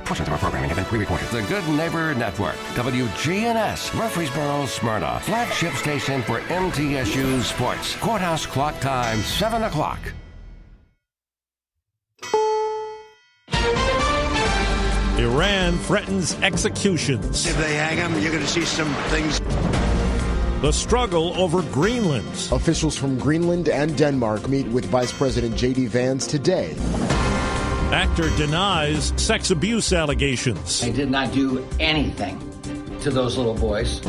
Portions of our programming have been pre-recorded. The Good Neighbor Network, WGNS, Murfreesboro, Smyrna, flagship station for MTSU Sports. Courthouse clock time, 7 o'clock. Iran threatens executions. If they hang them, you're going to see some things. The struggle over Greenland. Officials from Greenland and Denmark meet with Vice President J.D. Vance today. Actor denies sex abuse allegations. I did not do anything to those little boys.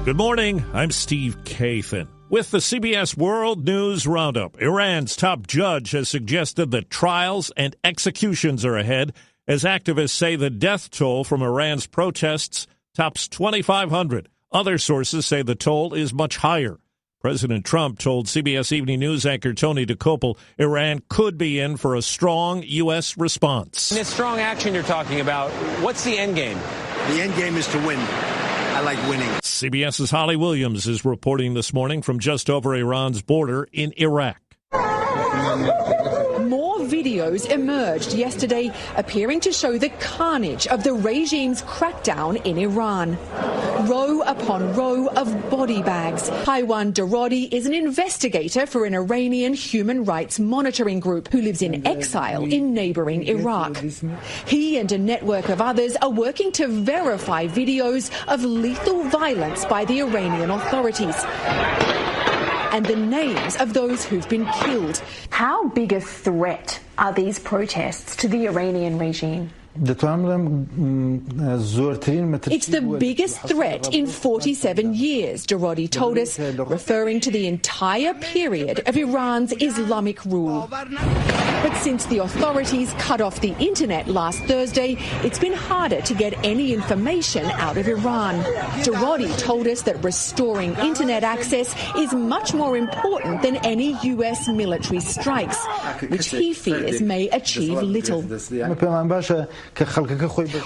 Good morning. I'm Steve Kathan. With the CBS World News Roundup, Iran's top judge has suggested that trials and executions are ahead as activists say the death toll from Iran's protests tops 2,500. Other sources say the toll is much higher. President Trump told CBS Evening News anchor Tony Dokoupil Iran could be in for a strong U.S. response. This strong action you're talking about, what's the end game? The end game is to win. I like winning. CBS's Holly Williams is reporting this morning from just over Iran's border in Iraq. More videos emerged yesterday appearing to show the carnage of the regime's crackdown in Iran. Row upon row of body bags. Haiwan Darodi is an investigator for an Iranian human rights monitoring group who lives in exile in neighboring Iraq. He and a network of others are working to verify videos of lethal violence by the Iranian authorities and the names of those who've been killed. How big a threat are these protests to the Iranian regime? It's the biggest threat in 47 years, Darodi told us, referring to the entire period of Iran's Islamic rule. But since the authorities cut off the internet last Thursday, it's been harder to get any information out of Iran. Darodi told us that restoring internet access is much more important than any U.S. military strikes, which he fears may achieve little.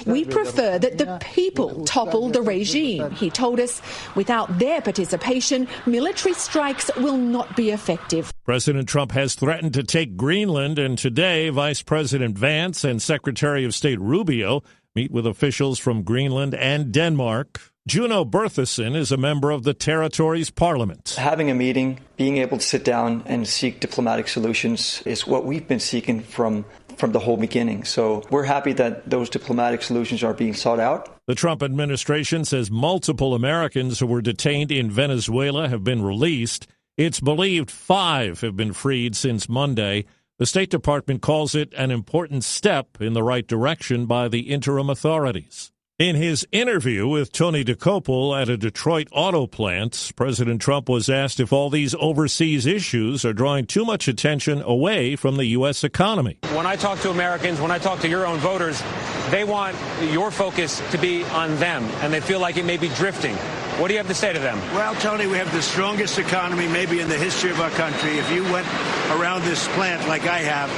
We prefer that the people topple the regime, he told us. Without their participation, military strikes will not be effective. President Trump has threatened to take Greenland, and today Vice President Vance and Secretary of State Rubio meet with officials from Greenland and Denmark. Juno Bertheson is a member of the territory's parliament. Having a meeting, being able to sit down and seek diplomatic solutions is what we've been seeking from the whole beginning. So we're happy that those diplomatic solutions are being sought out. The Trump administration says multiple Americans who were detained in Venezuela have been released. It's believed 5 have been freed since Monday. The State Department calls it an important step in the right direction by the interim authorities. In his interview with Tony Dokoupil at a Detroit auto plant, President Trump was asked if all these overseas issues are drawing too much attention away from the U.S. economy. When I talk to Americans, when I talk to your own voters, they want your focus to be on them, and they feel like it may be drifting. What do you have to say to them? Well, Tony, we have the strongest economy maybe in the history of our country. If you went around this plant like I have,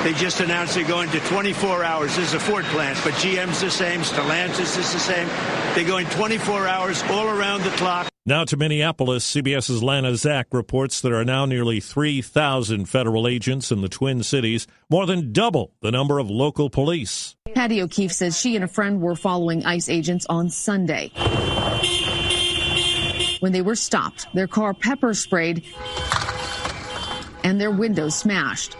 they just announced they're going to 24 hours. This is a Ford plant, but GM's the same, Stellantis is the same. They're going 24 hours all around the clock. Now to Minneapolis, CBS's Lana Zak reports there are now nearly 3,000 federal agents in the Twin Cities, more than double the number of local police. Patty O'Keefe says she and a friend were following ICE agents on Sunday. When they were stopped, their car pepper sprayed and their windows smashed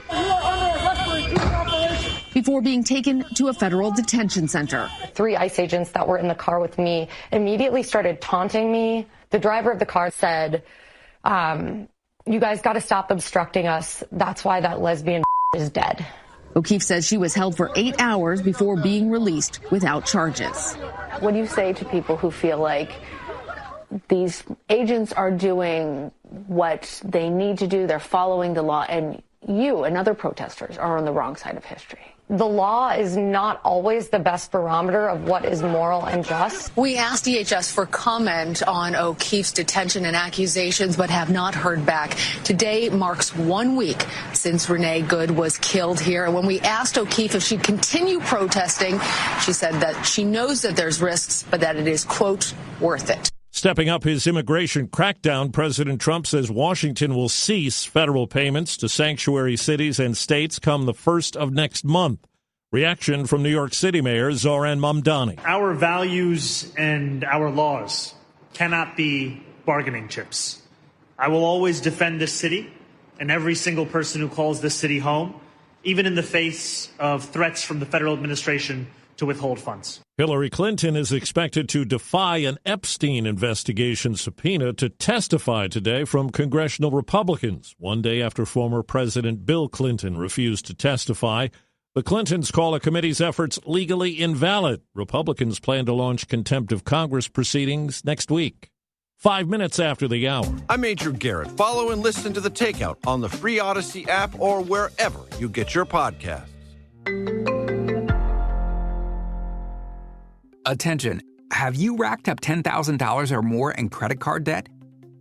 before being taken to a federal detention center. 3 ICE agents that were in the car with me immediately started taunting me. The driver of the car said, you guys got to stop obstructing us. That's why that lesbian is dead. O'Keefe says she was held for 8 hours before being released without charges. What do you say to people who feel like these agents are doing what they need to do, they're following the law, and you and other protesters are on the wrong side of history? The law is not always the best barometer of what is moral and just. We asked DHS for comment on O'Keefe's detention and accusations, but have not heard back. Today marks 1 week since Renee Good was killed here. When we asked O'Keefe if she'd continue protesting, she said that she knows that there's risks, but that it is, quote, worth it. Stepping up his immigration crackdown, President Trump says Washington will cease federal payments to sanctuary cities and states come the 1st of next month. Reaction from New York City Mayor Zohran Mamdani. Our values and our laws cannot be bargaining chips. I will always defend this city and every single person who calls this city home, even in the face of threats from the federal administration to withhold funds. Hillary Clinton is expected to defy an Epstein investigation subpoena to testify today from congressional Republicans, 1 day after former President Bill Clinton refused to testify. The Clintons call a committee's efforts legally invalid. Republicans plan to launch contempt of Congress proceedings next week. 5 minutes after the hour. I'm Major Garrett. Follow and listen to The Takeout on the free Odyssey app or wherever you get your podcasts. Attention. Have you racked up $10,000 or more in credit card debt?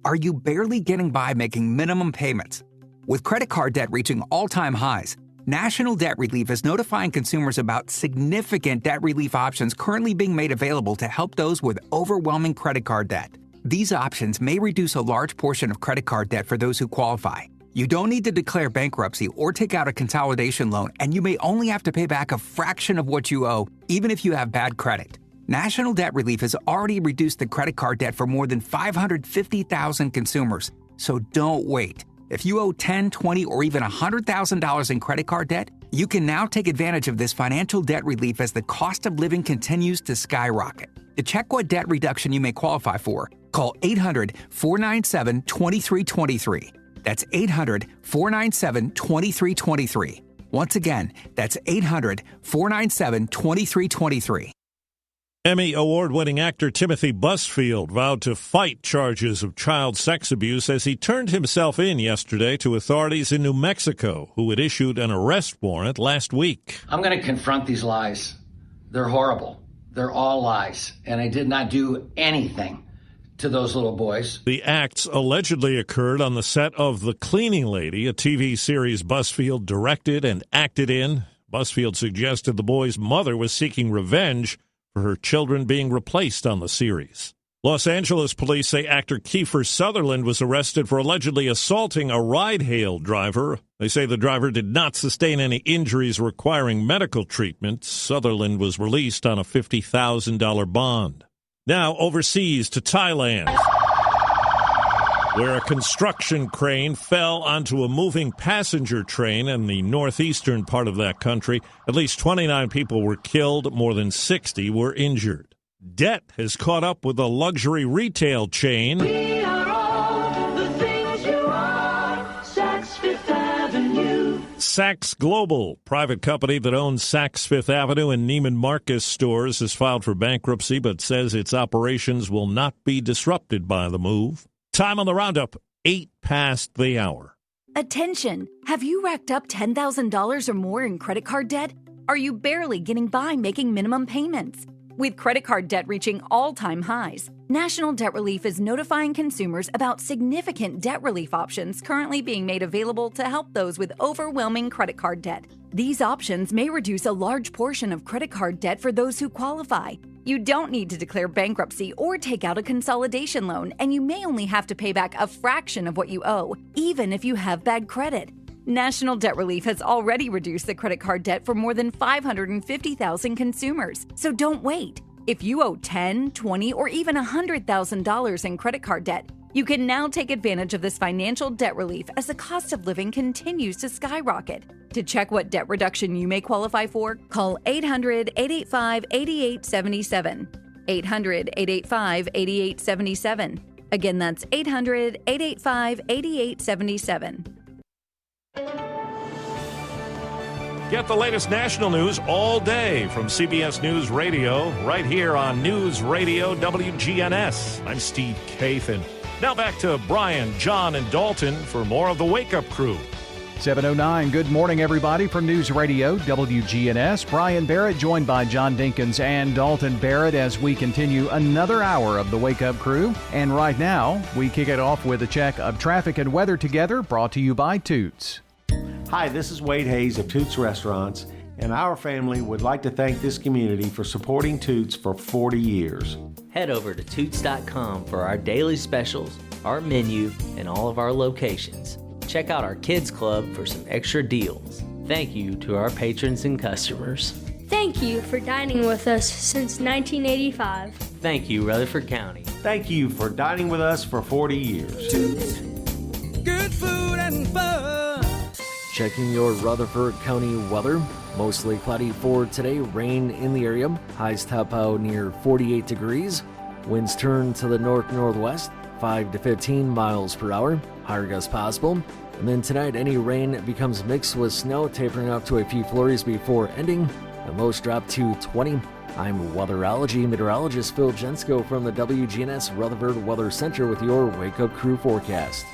Are you barely getting by making minimum payments? With credit card debt reaching all-time highs, National Debt Relief is notifying consumers about significant debt relief options currently being made available to help those with overwhelming credit card debt. These options may reduce a large portion of credit card debt for those who qualify. You don't need to declare bankruptcy or take out a consolidation loan, and you may only have to pay back a fraction of what you owe, even if you have bad credit. National Debt Relief has already reduced the credit card debt for more than 550,000 consumers. So don't wait. If you owe $10,000, $20,000, or even $100,000 in credit card debt, you can now take advantage of this financial debt relief as the cost of living continues to skyrocket. To check what debt reduction you may qualify for, call 800-497-2323. That's 800-497-2323. Once again, that's 800-497-2323. Emmy award-winning actor Timothy Busfield vowed to fight charges of child sex abuse as he turned himself in yesterday to authorities in New Mexico, who had issued an arrest warrant last week. I'm going to confront these lies. They're horrible. They're all lies. And I did not do anything to those little boys. The acts allegedly occurred on the set of The Cleaning Lady, a TV series Busfield directed and acted in. Busfield suggested the boys' mother was seeking revenge for her children being replaced on the series. Los Angeles police say actor Kiefer Sutherland was arrested for allegedly assaulting a ride-hail driver. They say the driver did not sustain any injuries requiring medical treatment. Sutherland was released on a $50,000 bond. Now overseas to Thailand, where a construction crane fell onto a moving passenger train in the northeastern part of that country. At least 29 people were killed, more than 60 were injured. Debt has caught up with a luxury retail chain. We are all the things you are, Saks Fifth Avenue. Saks Global, private company that owns Saks Fifth Avenue and Neiman Marcus stores, has filed for bankruptcy but says its operations will not be disrupted by the move. Time on the roundup, 8 past the hour. Attention! Have you racked up $10,000 or more in credit card debt? Are you barely getting by making minimum payments? With credit card debt reaching all-time highs, National Debt Relief is notifying consumers about significant debt relief options currently being made available to help those with overwhelming credit card debt. These options may reduce a large portion of credit card debt for those who qualify. You don't need to declare bankruptcy or take out a consolidation loan, and you may only have to pay back a fraction of what you owe, even if you have bad credit. National Debt Relief has already reduced the credit card debt for more than 550,000 consumers, so don't wait. If you owe $10,000, $20,000, or even $100,000 in credit card debt, you can now take advantage of this financial debt relief as the cost of living continues to skyrocket. To check what debt reduction you may qualify for, call 800-885-8877. 800-885-8877. Again, that's 800-885-8877. Get the latest national news all day from CBS News Radio, right here on News Radio WGNS. I'm Steve Kathan. Now back to Brian, John, and Dalton for more of the Wake Up Crew. 7:09. Good morning, everybody, from News Radio WGNS. Brian Barrett joined by John Dinkins and Dalton Barrett as we continue another hour of the Wake Up Crew. And right now, we kick it off with a check of traffic and weather together, brought to you by Toots. Hi, this is Wade Hayes of Toots Restaurants, and our family would like to thank this community for supporting Toots for 40 years. Head over to Toots.com for our daily specials, our menu, and all of our locations. Check out our Kids Club for some extra deals. Thank you to our patrons and customers. Thank you for dining with us since 1985. Thank you, Rutherford County. Thank you for dining with us for 40 years. Toots. Good food and fun. Checking your Rutherford County weather. Mostly cloudy for today, rain in the area. Highs top out near 48 degrees. Winds turn to the north-northwest, 5 to 15 miles per hour. Higher gusts possible. And then tonight, any rain becomes mixed with snow, tapering off to a few flurries before ending. The lows drop to 20. I'm weatherology meteorologist Phil Jensko from the WGNS Rutherford Weather Center with your Wake Up Crew forecast.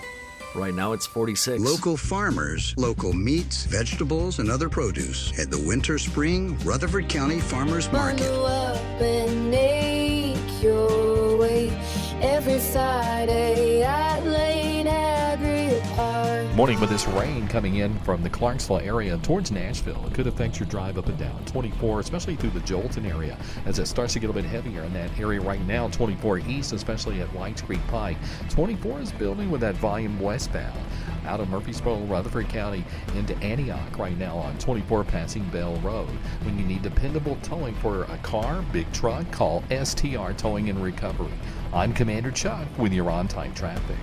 Right now it's 46. Local farmers, local meats, vegetables, and other produce at the Winter Spring Rutherford County Farmers Market. Bundle up and naked. Friday at Lane Agri Park. Morning with this rain coming in from the Clarksville area towards Nashville. It could affect your drive up and down 24, especially through the Jolton area as it starts to get a bit heavier in that area right now. 24 east, especially at Whites Creek Pike. 24 is building with that volume westbound out of Murfreesboro, Rutherford County into Antioch right now on 24 passing Bell Road. When you need dependable towing for a car, big truck, call STR Towing and Recovery. I'm Commander Chuck with your on-time traffic.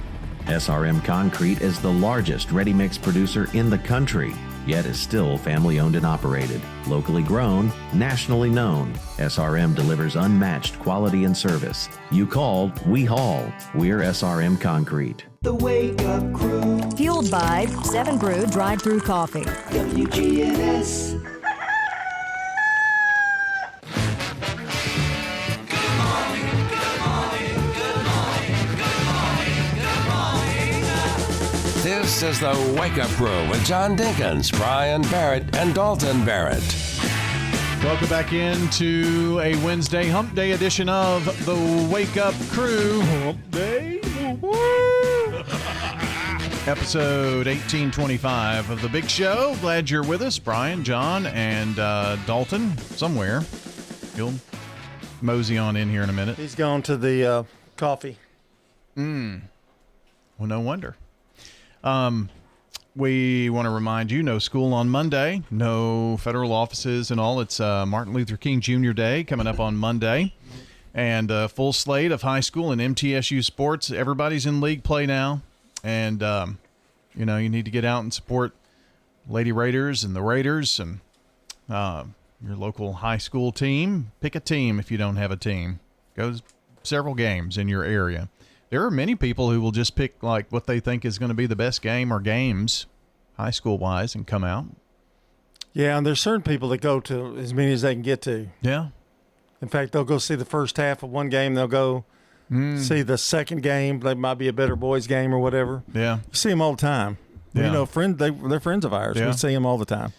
SRM Concrete is the largest ready-mix producer in the country, yet is still family-owned and operated. Locally grown, nationally known, SRM delivers unmatched quality and service. You called, we haul. We're SRM Concrete. The Wake Up Crew. Fueled by 7 Brew Drive-Thru Coffee. WGNS. This is the Wake Up Crew with John Dinkins, Brian Barrett, and Dalton Barrett. Welcome back into a Wednesday Hump Day edition of the Wake Up Crew. Hump Day. Episode 1825 of The Big Show. Glad you're with us. Brian, John, and Dalton somewhere. He'll mosey on in here in a minute. He's gone to the coffee. Well, no wonder. We want to remind you, no school on Monday, no federal offices and all. It's Martin Luther King Jr. Day coming up on Monday. And full slate of high school and MTSU sports. Everybody's in league play now. And, you need to get out and support Lady Raiders and the Raiders and your local high school team. Pick a team if you don't have a team. Go to several games in your area. There are many people who will just pick like what they think is going to be the best game or games, high school wise, and come out. Yeah, and there's certain people that go to as many as they can get to. Yeah. In fact, they'll go see the first half of one game. They'll go see the second game. They might be a better boys game or whatever. Yeah. You see them all the time. Yeah. They're friends of ours. Yeah. We see them all the time.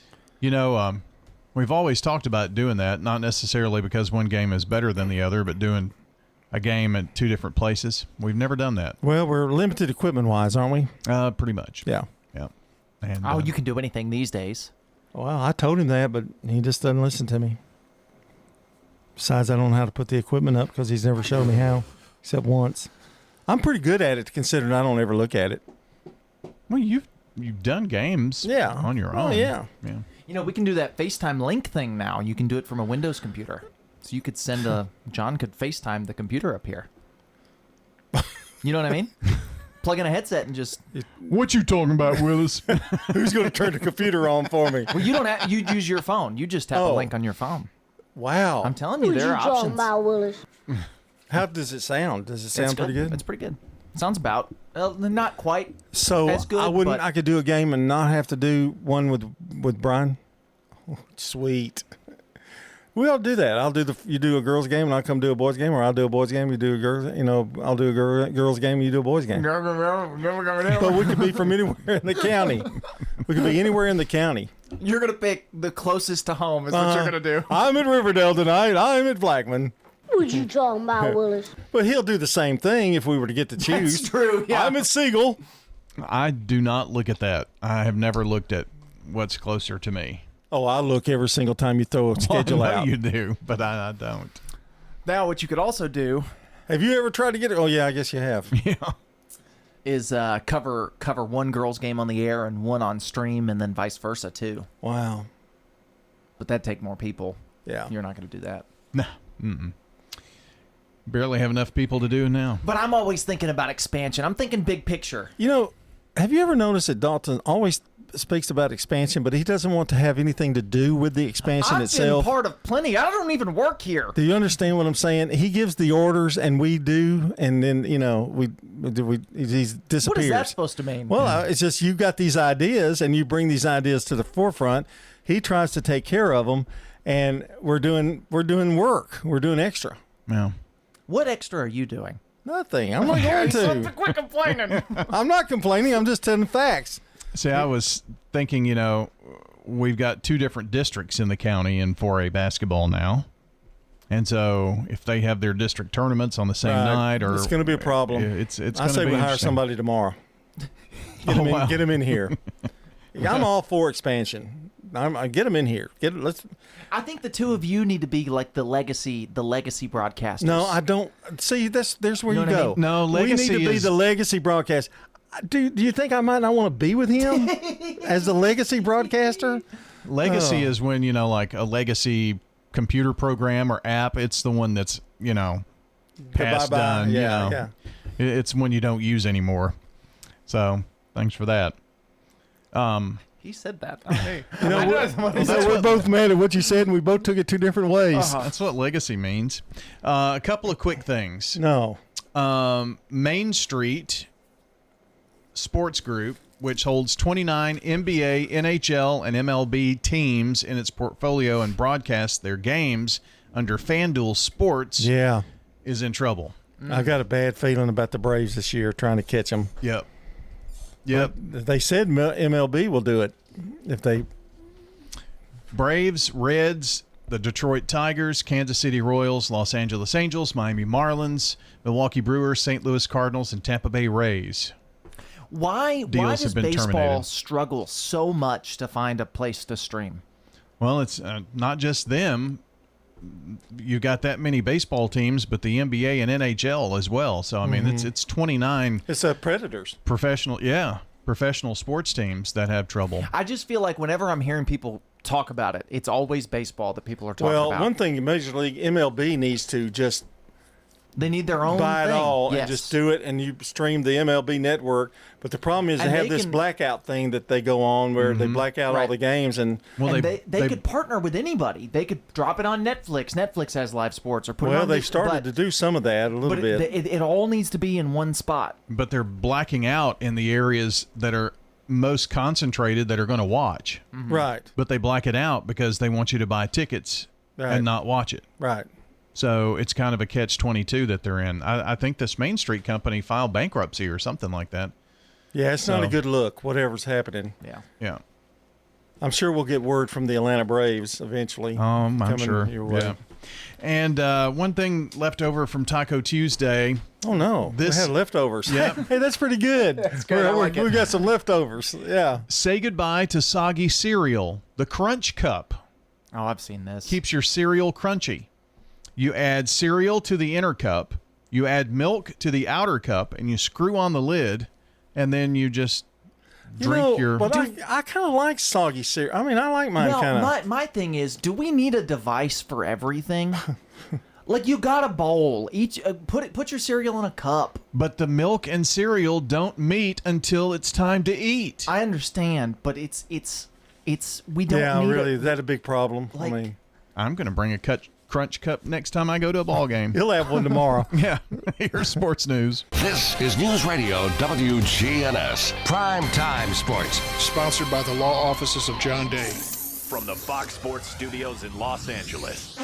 We've always talked about doing that, not necessarily because one game is better than the other, but doing a game at two different places. We've never done that. Well, we're limited equipment-wise, aren't we? Pretty much. Yeah. Yeah. And, you can do anything these days. Well, I told him that, but he just doesn't listen to me. Besides, I don't know how to put the equipment up because he's never showed me how, except once. I'm pretty good at it, considering I don't ever look at it. Well, you've done games on your own. Oh, yeah. We can do that FaceTime link thing now. You can do it from a Windows computer. So you could John could FaceTime the computer up here. You know what I mean? Plug in a headset and just... What you talking about, Willis? Who's going to turn the computer on for me? Well, you don't have... You use your phone. You just have a link on your phone. Wow. I'm telling you, there are options. About, Willis? How does it sound? Does it sound pretty good? It's pretty good. It sounds about... not quite so as good, I could do a game and not have to do one with Brian? Oh, sweet. We'll do that. You do a girls game and I'll come do a boys game, or I'll do a boys game, you do a girls, I'll do a girls game, you do a boys game. But we could be from anywhere in the county. We could be anywhere in the county. You're going to pick the closest to home is what you're going to do. I'm at Riverdale tonight. I'm at Blackman. What you talking about, Willis? But he'll do the same thing if we were to get to choose. That's true, yeah. I'm at Siegel. I do not look at that. I have never looked at what's closer to me. Oh, I look every single time you throw a schedule out. You do, but I don't. Now, what you could also do... Have you ever tried to get it? Oh, yeah, I guess you have. Yeah. Is cover one girls' game on the air and one on stream, and then vice versa, too. Wow. But that'd take more people. Yeah. You're not going to do that. No. Mm-mm. Barely have enough people to do now. But I'm always thinking about expansion. I'm thinking big picture. Have you ever noticed that Dalton always speaks about expansion, but he doesn't want to have anything to do with the expansion itself? I've been part of plenty. I don't even work here. Do you understand what I'm saying? He gives the orders, and we do, and then he disappears. What is that supposed to mean? Well, it's just you got these ideas, and you bring these ideas to the forefront. He tries to take care of them, and we're doing work. We're doing extra. Yeah. What extra are you doing? Nothing. I'm not going to. Quit complaining. I'm not complaining. I'm just telling facts. See, I was thinking, we've got two different districts in the county in 4A basketball now. And so if they have their district tournaments on the same night, or it's going to be a problem. It's going to be I say we hire somebody tomorrow. Get him in here. I'm all for expansion. I get him in here. I think the two of you need to be like the legacy broadcasters. No, I don't. See, there's where you go. No, legacy we need to be the legacy broadcast. Do you think I might not want to be with him as the legacy broadcaster? Legacy is when, like a legacy computer program or app, it's the one that's, past done. Yeah. It's when you don't use anymore. So thanks for that. He said that, not me. We're both mad at what you said, and we both took it two different ways. That's what legacy means. A couple of quick things. No. Main Street Sports Group, which holds 29 NBA, NHL, and MLB teams in its portfolio and broadcasts their games under FanDuel Sports, is in trouble. I got a bad feeling about the Braves this year trying to catch them. Yep. But they said MLB will do it if they. Braves, Reds, the Detroit Tigers, Kansas City Royals, Los Angeles Angels, Miami Marlins, Milwaukee Brewers, St. Louis Cardinals, and Tampa Bay Rays. Why does baseball struggle so much to find a place to stream? Well, it's not just them. You got that many baseball teams, but the NBA and NHL as well. So I mean, it's 29. It's Predators. Professional sports teams that have trouble. I just feel like whenever I'm hearing people talk about it, it's always baseball that people are talking about. Well, one thing Major League MLB needs to just. They need their own buy it thing. all and just do it, and you stream the MLB network. But the problem is they have this blackout thing that they go on where they black out all the games, and they could partner with anybody. They could drop it on Netflix. Netflix has live sports, or put it on. Well, they started to do some of that a little bit. It all needs to be in one spot. But they're blacking out in the areas that are most concentrated that are going to watch. Right. But they black it out because they want you to buy tickets and not watch it. Right. So it's kind of a catch-22 that they're in. I think this Main Street company filed bankruptcy or something like that. Yeah, it's not a good look, whatever's happening. Yeah. I'm sure we'll get word from the Atlanta Braves eventually. I'm sure. Your way. Yeah. And one thing left over from Taco Tuesday. Oh, no. We had leftovers. Yeah. Hey, that's pretty good. That's good. We got some leftovers. Yeah. Say goodbye to soggy cereal. The Crunch Cup. Oh, I've seen this. Keeps your cereal crunchy. You add cereal to the inner cup, you add milk to the outer cup, and you screw on the lid, and then you just drink your... But I kind of like soggy cereal. I mean, I like mine kind of... My thing is, do we need a device for everything? Like, you got a bowl. Put your cereal in a cup. But the milk and cereal don't meet until it's time to eat. I understand, but it's we don't need really. Is that a big problem? Like, I mean... I'm going to bring a Crunch Cup next time I go to a ball game. He'll have one tomorrow. Yeah. Here's sports news. This is News Radio WGNS Prime Time Sports. Sponsored by the law offices of John Day. From the Fox Sports Studios in Los Angeles,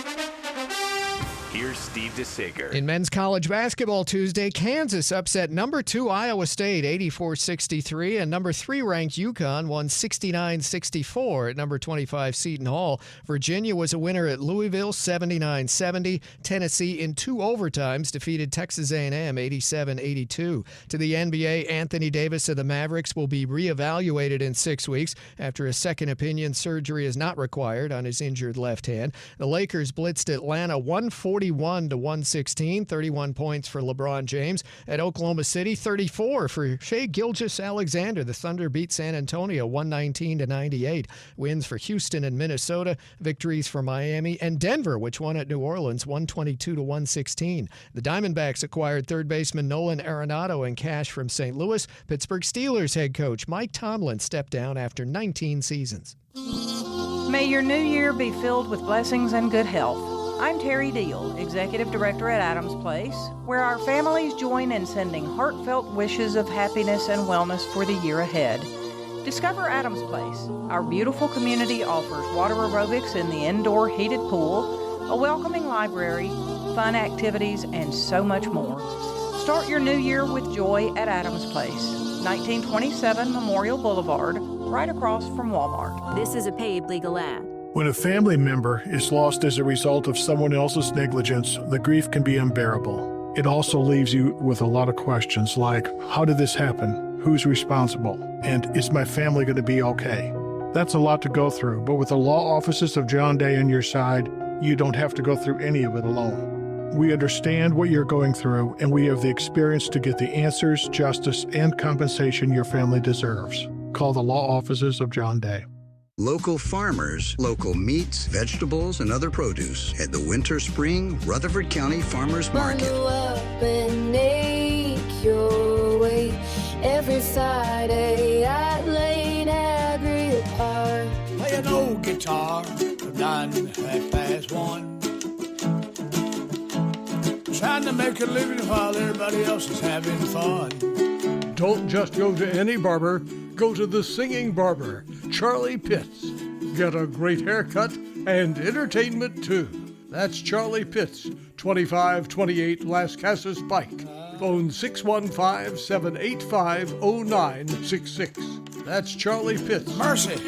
here's Steve DeSager. In men's college basketball Tuesday, Kansas upset number 2 Iowa State 84-63, and number 3 ranked UConn won 69-64 at number 25 Seton Hall. Virginia was a winner at Louisville 79-70. Tennessee in 2 overtimes defeated Texas A&M 87-82. To the NBA, Anthony Davis of the Mavericks will be reevaluated in 6 weeks after a second opinion surgery is not required on his injured left hand. The Lakers blitzed Atlanta 141-116, 31 points for LeBron James. At Oklahoma City, 34 for Shai Gilgeous-Alexander. The Thunder beat San Antonio 119-98. Wins for Houston and Minnesota. Victories for Miami and Denver, which won at New Orleans 122-116. The Diamondbacks acquired third baseman Nolan Arenado and cash from St. Louis. Pittsburgh Steelers head coach Mike Tomlin stepped down after 19 seasons. May your new year be filled with blessings and good health. I'm Terry Deal, Executive Director at Adams Place, where our families join in sending heartfelt wishes of happiness and wellness for the year ahead. Discover Adams Place. Our beautiful community offers water aerobics in the indoor heated pool, a welcoming library, fun activities, and so much more. Start your new year with joy at Adams Place, 1927 Memorial Boulevard, right across from Walmart. This is a paid legal ad. When a family member is lost as a result of someone else's negligence, the grief can be unbearable. It also leaves you with a lot of questions like, how did this happen? Who's responsible? And is my family going to be okay? That's a lot to go through, but with the law offices of John Day on your side, you don't have to go through any of it alone. We understand what you're going through, and we have the experience to get the answers, justice, and compensation your family deserves. Call the law offices of John Day. Local farmers, local meats, vegetables, and other produce at the Winter Spring Rutherford County Farmers Market. Bundle up and make your way every Friday at Lane Agri Park. Play an old guitar, 1:09. Trying to make a living while everybody else is having fun. Don't just go to any barber. Go to the singing barber, Charlie Pitts. Get a great haircut and entertainment too. That's Charlie Pitts, 2528 Las Casas Pike. Phone 615-785-0966. That's Charlie Pitts. Mercy.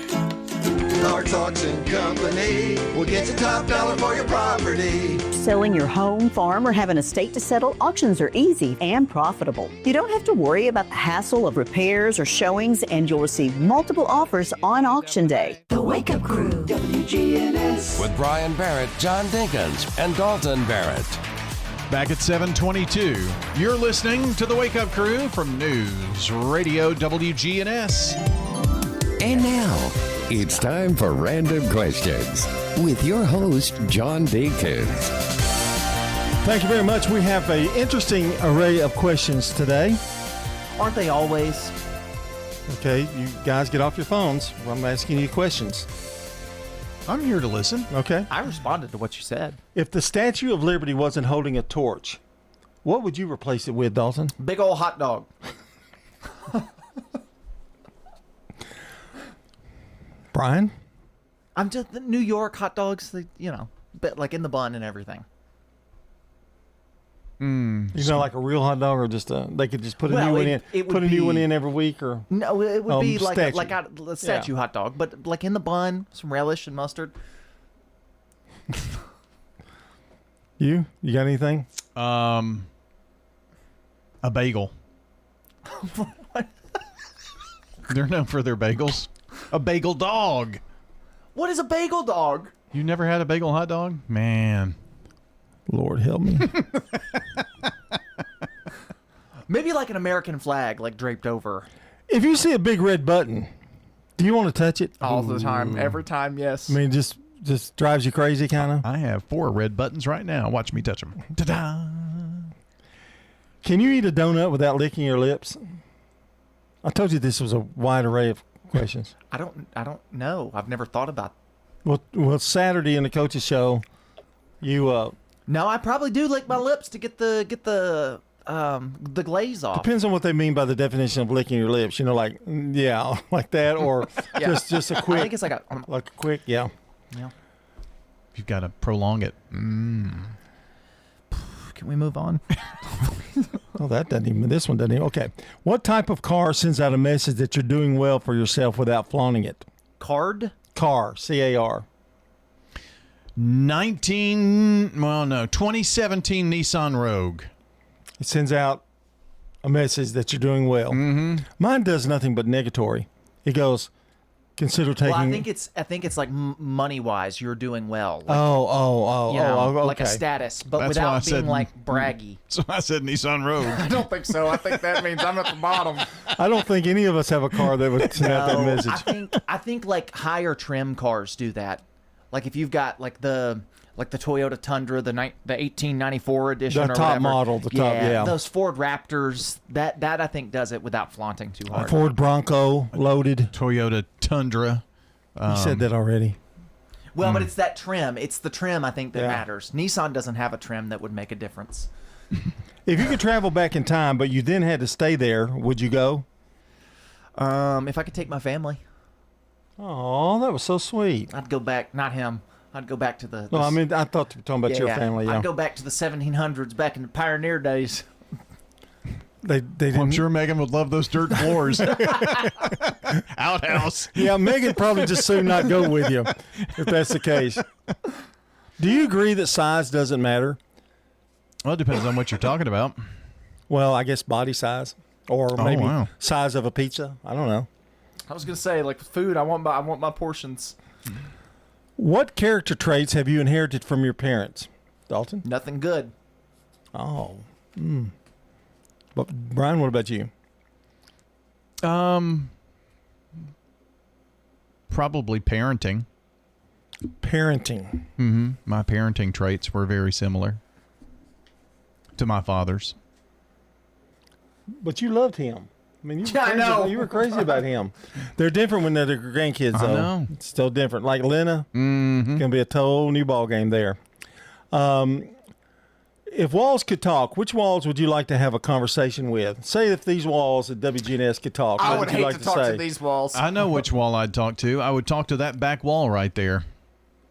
Clark's Auction Company will get you top dollar for your property. Selling your home, farm, or have an estate to settle, auctions are easy and profitable. You don't have to worry about the hassle of repairs or showings, and you'll receive multiple offers on auction day. The Wake Up Crew, WGNS. With Brian Barrett, John Dinkins, and Dalton Barrett. Back at 7:22, you're listening to the Wake Up Crew from News Radio WGNS. And now, it's time for Random Questions with your host, John Dinkins. Thank you very much. We have an interesting array of questions today. Aren't they always? Okay, you guys get off your phones. I'm asking you questions. I'm here to listen. Okay. I responded to what you said. If the Statue of Liberty wasn't holding a torch, what would you replace it with, Dalton? Big old hot dog. Brian? I'm just the New York hot dogs, but like in the bun and everything. You know, like a real hot dog, or just they could just put a new one in. Put a new one in every week, or no, it would be like a statue Yeah. hot dog, but like in the bun, some relish and mustard. You got anything? A bagel. They're known for their bagels. A bagel dog. What is a bagel dog? You never had a bagel hot dog? Man. Lord help me. Maybe like an American flag, like draped over. If you see a big red button, do you want to touch it? All the time. Every time, yes. I mean, just drives you crazy, kind of. I have 4 red buttons right now. Watch me touch them. Ta-da! Can you eat a donut without licking your lips? I told you this was a wide array of questions. I don't know. I've never thought about. Well, Saturday in the coach's show, you No, I probably do lick my lips to get the glaze off. depends on what they mean by the definition of licking your lips. You know, like like that, or Yeah. just a quick. I think it's like a quick, yeah. Yeah. You've got to prolong it. Can we move on? Oh, that doesn't even. This one doesn't even. Okay. What type of car sends out a message that you're doing well for yourself without flaunting it? Car, C-A-R. 2017 Nissan Rogue. It sends out a message that you're doing well. Mm-hmm. Mine does nothing but negatory. It goes, consider taking. Well, I think it's like money wise, you're doing well. Like, like a okay. status, but That's why I without being said- like braggy. So I said Nissan Rogue. I don't think so. I think that means I'm at the bottom. I don't think any of us have a car that would send out that No, message. I think like higher trim cars do that. Like if you've got like the Toyota Tundra, the 1894 edition, The or top whatever. model, the top, yeah. Those Ford Raptors, that I think does it without flaunting too hard. Ford Bronco loaded. Toyota Tundra. You said that already. Well, but it's that trim. It's the trim I think that Yeah. matters. Nissan doesn't have a trim that would make a difference. If you could travel back in time, but you then had to stay there, would you go? If I could take my family, Oh, that was so sweet. I'd go back. Not him. I'd go back to the. No, I mean, I thought you were talking about your family. Yeah. I'd go back to the 1700s, back in the pioneer days. They didn't. I'm sure Megan would love those dirt floors. Outhouse. Yeah, Megan probably just soon not go with you if that's the case. Do you agree that size doesn't matter? Well, it depends on what you're talking about. Well, I guess body size or maybe size of a pizza. I don't know. I was gonna say, like with food, I want my portions. What character traits have you inherited from your parents, Dalton? Nothing good. Oh. But Brian, what about you? Probably parenting. Parenting. Mm-hmm. My parenting traits were very similar to my father's. But you loved him. I mean, I know. You were crazy about him. They're different when they're grandkids, though. I know. It's still different. Like Lena, mm-hmm. It's going to be a total new ball game there. If walls could talk, which walls would you like to have a conversation with? Say if these walls at WGNS could talk, I what would you hate like to talk say? to these walls. I know which wall I'd talk to. I would talk to that back wall right there.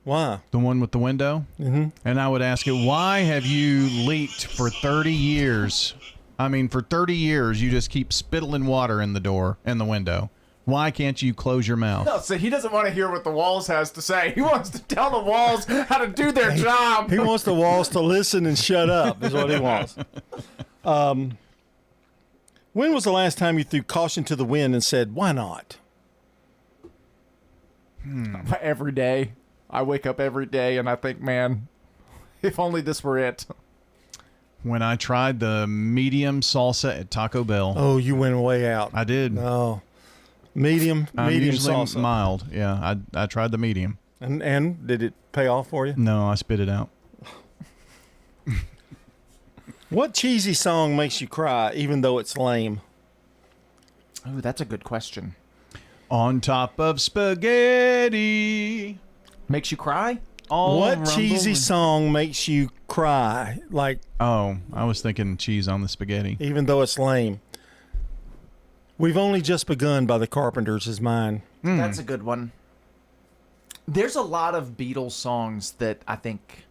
Why? The one with the window. Mm-hmm. And I would ask it, why have you leaked for 30 years? I mean, for 30 years, you just keep spittling water in the door and the window. Why can't you close your mouth? No, so he doesn't want to hear what the walls has to say. He wants to tell the walls how to do their job. He wants the walls to listen and shut up is what he wants. When was the last time you threw caution to the wind and said, why not? Every day. I wake up every day and I think, man, if only this were it. When I tried the medium salsa at Taco Bell. Oh, you went way out. I did. Oh. Medium usually salsa. Mild. Yeah, I tried the medium. And did it pay off for you? No, I spit it out. What cheesy song makes you cry even though it's lame? Oh, that's a good question. On top of spaghetti. Makes you cry? What cheesy song makes you cry? Like, oh, I was thinking cheese on the spaghetti. Even though it's lame. We've Only Just Begun by the Carpenters is mine. That's a good one. There's a lot of Beatles songs that I think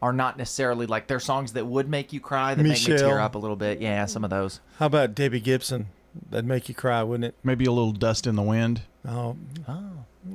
are not necessarily like they're songs that would make you cry, that make me tear up a little bit. Yeah, some of those. How about Debbie Gibson? That'd make you cry, wouldn't it? Maybe a little Dust in the Wind. Oh.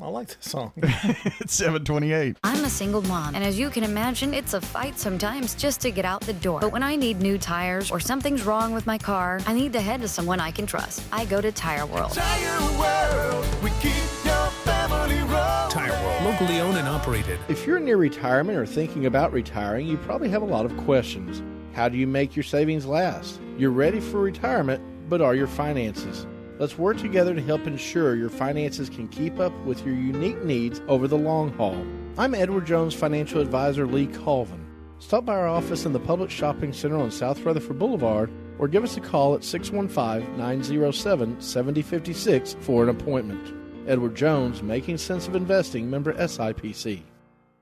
I like that song. It's 7:28. I'm a single mom, and as you can imagine, it's a fight sometimes just to get out the door. But when I need new tires or something's wrong with my car, I need to head to someone I can trust. I go to Tire World. Tire World, we keep your family rolling. Tire World, locally owned and operated. If you're near retirement or thinking about retiring, you probably have a lot of questions. How do you make your savings last? You're ready for retirement, but are your finances? Let's work together to help ensure your finances can keep up with your unique needs over the long haul. I'm Edward Jones Financial Advisor Lee Colvin. Stop by our office in the Public Shopping Center on South Rutherford Boulevard or give us a call at 615-907-7056 for an appointment. Edward Jones, Making Sense of Investing, member SIPC.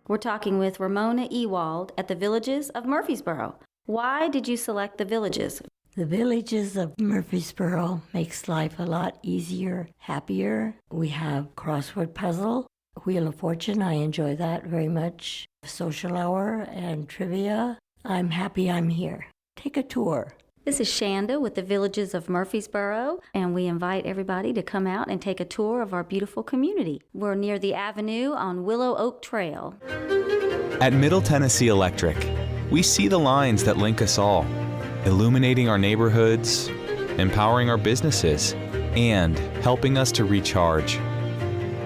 We're talking with Ramona Ewald at the Villages of Murfreesboro. Why did you select the Villages? The Villages of Murfreesboro makes life a lot easier, happier. We have crossword puzzle, Wheel of Fortune. I enjoy that very much. Social hour and trivia. I'm happy I'm here. Take a tour. This is Shanda with the Villages of Murfreesboro, and we invite everybody to come out and take a tour of our beautiful community. We're near the Avenue on Willow Oak Trail. At Middle Tennessee Electric, we see the lines that link us all, illuminating our neighborhoods, empowering our businesses, and helping us to recharge.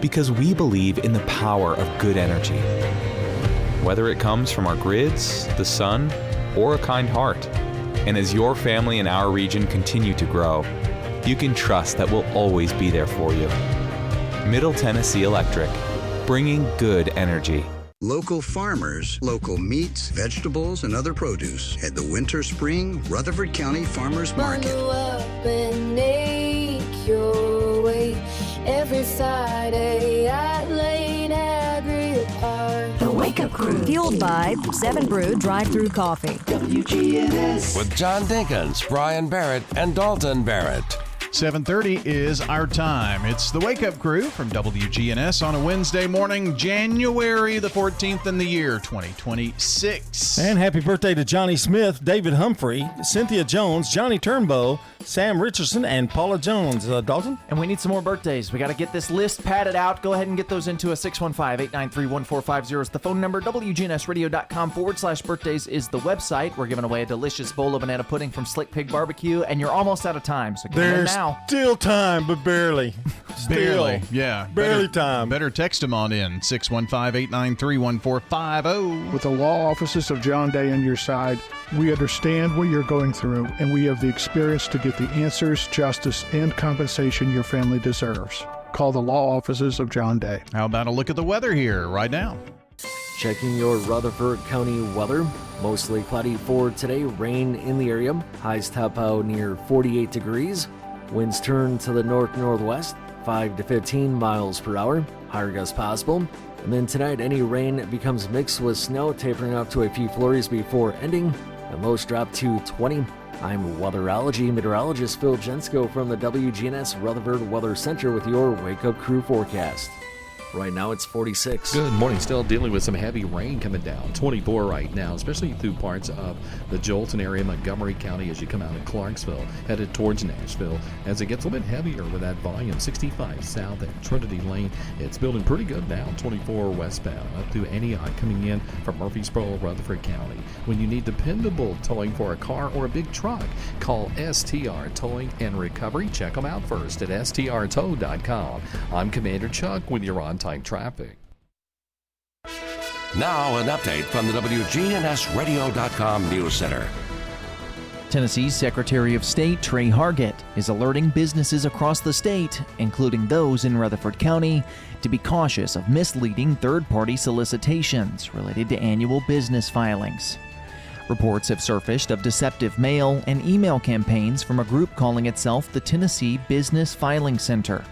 Because we believe in the power of good energy. Whether it comes from our grids, the sun, or a kind heart. And as your family and our region continue to grow, you can trust that we'll always be there for you. Middle Tennessee Electric, bringing good energy. Local farmers, local meats, vegetables, and other produce at the Winter Spring Rutherford County Farmers Market. Bundle up and make your way every Friday at Lane Agri Park. The Wake Up Crew, fueled by 7 Brew Drive-Thru Coffee. WGNS. With John Dinkins, Brian Barrett, and Dalton Barrett. 7:30 is our time. It's the Wake Up Crew from WGNS on a Wednesday morning, January the 14th in the year 2026. And happy birthday to Johnny Smith, David Humphrey, Cynthia Jones, Johnny Turnbow, Sam Richardson, and Paula Jones. Dalton? And we need some more birthdays. We got to get this list padded out. Go ahead and get those into a 615-893-1450 is the phone number. WGNSradio.com/birthdays is the website. We're giving away a delicious bowl of banana pudding from Slick Pig Barbecue, and you're almost out of time, so get in now. Still time, but barely. Barely, yeah. Barely time. Better text them on in, 615-893-1450. With the law offices of John Day on your side, we understand what you're going through, and we have the experience to get the answers, justice, and compensation your family deserves. Call the law offices of John Day. How about a look at the weather here right now? Checking your Rutherford County weather. Mostly cloudy for today, rain in the area. Highs top out near 48 degrees. Winds turn to the north-northwest, 5 to 15 miles per hour. Higher gusts possible. And then tonight, any rain becomes mixed with snow, tapering off to a few flurries before ending. The lows drop to 20. I'm weatherology meteorologist Phil Jensko from the WGNS Rutherford Weather Center with your Wake Up Crew forecast. Right now it's 46. Good morning. Still dealing with some heavy rain coming down. 24 right now, especially through parts of the Jolton area, Montgomery County as you come out of Clarksville, headed towards Nashville. As it gets a little bit heavier with that volume, 65 south at Trinity Lane. It's building pretty good now. 24 westbound up to Antioch coming in from Murfreesboro, Rutherford County. When you need dependable towing for a car or a big truck, call STR Towing and Recovery. Check them out first at strtow.com. I'm Commander Chuck with your on-time traffic. Now an update from the WGNSradio.com News Center. Tennessee's Secretary of State Trey Hargett is alerting businesses across the state, including those in Rutherford County, to be cautious of misleading third-party solicitations related to annual business filings. Reports have surfaced of deceptive mail and email campaigns from a group calling itself the Tennessee Business Filing Center.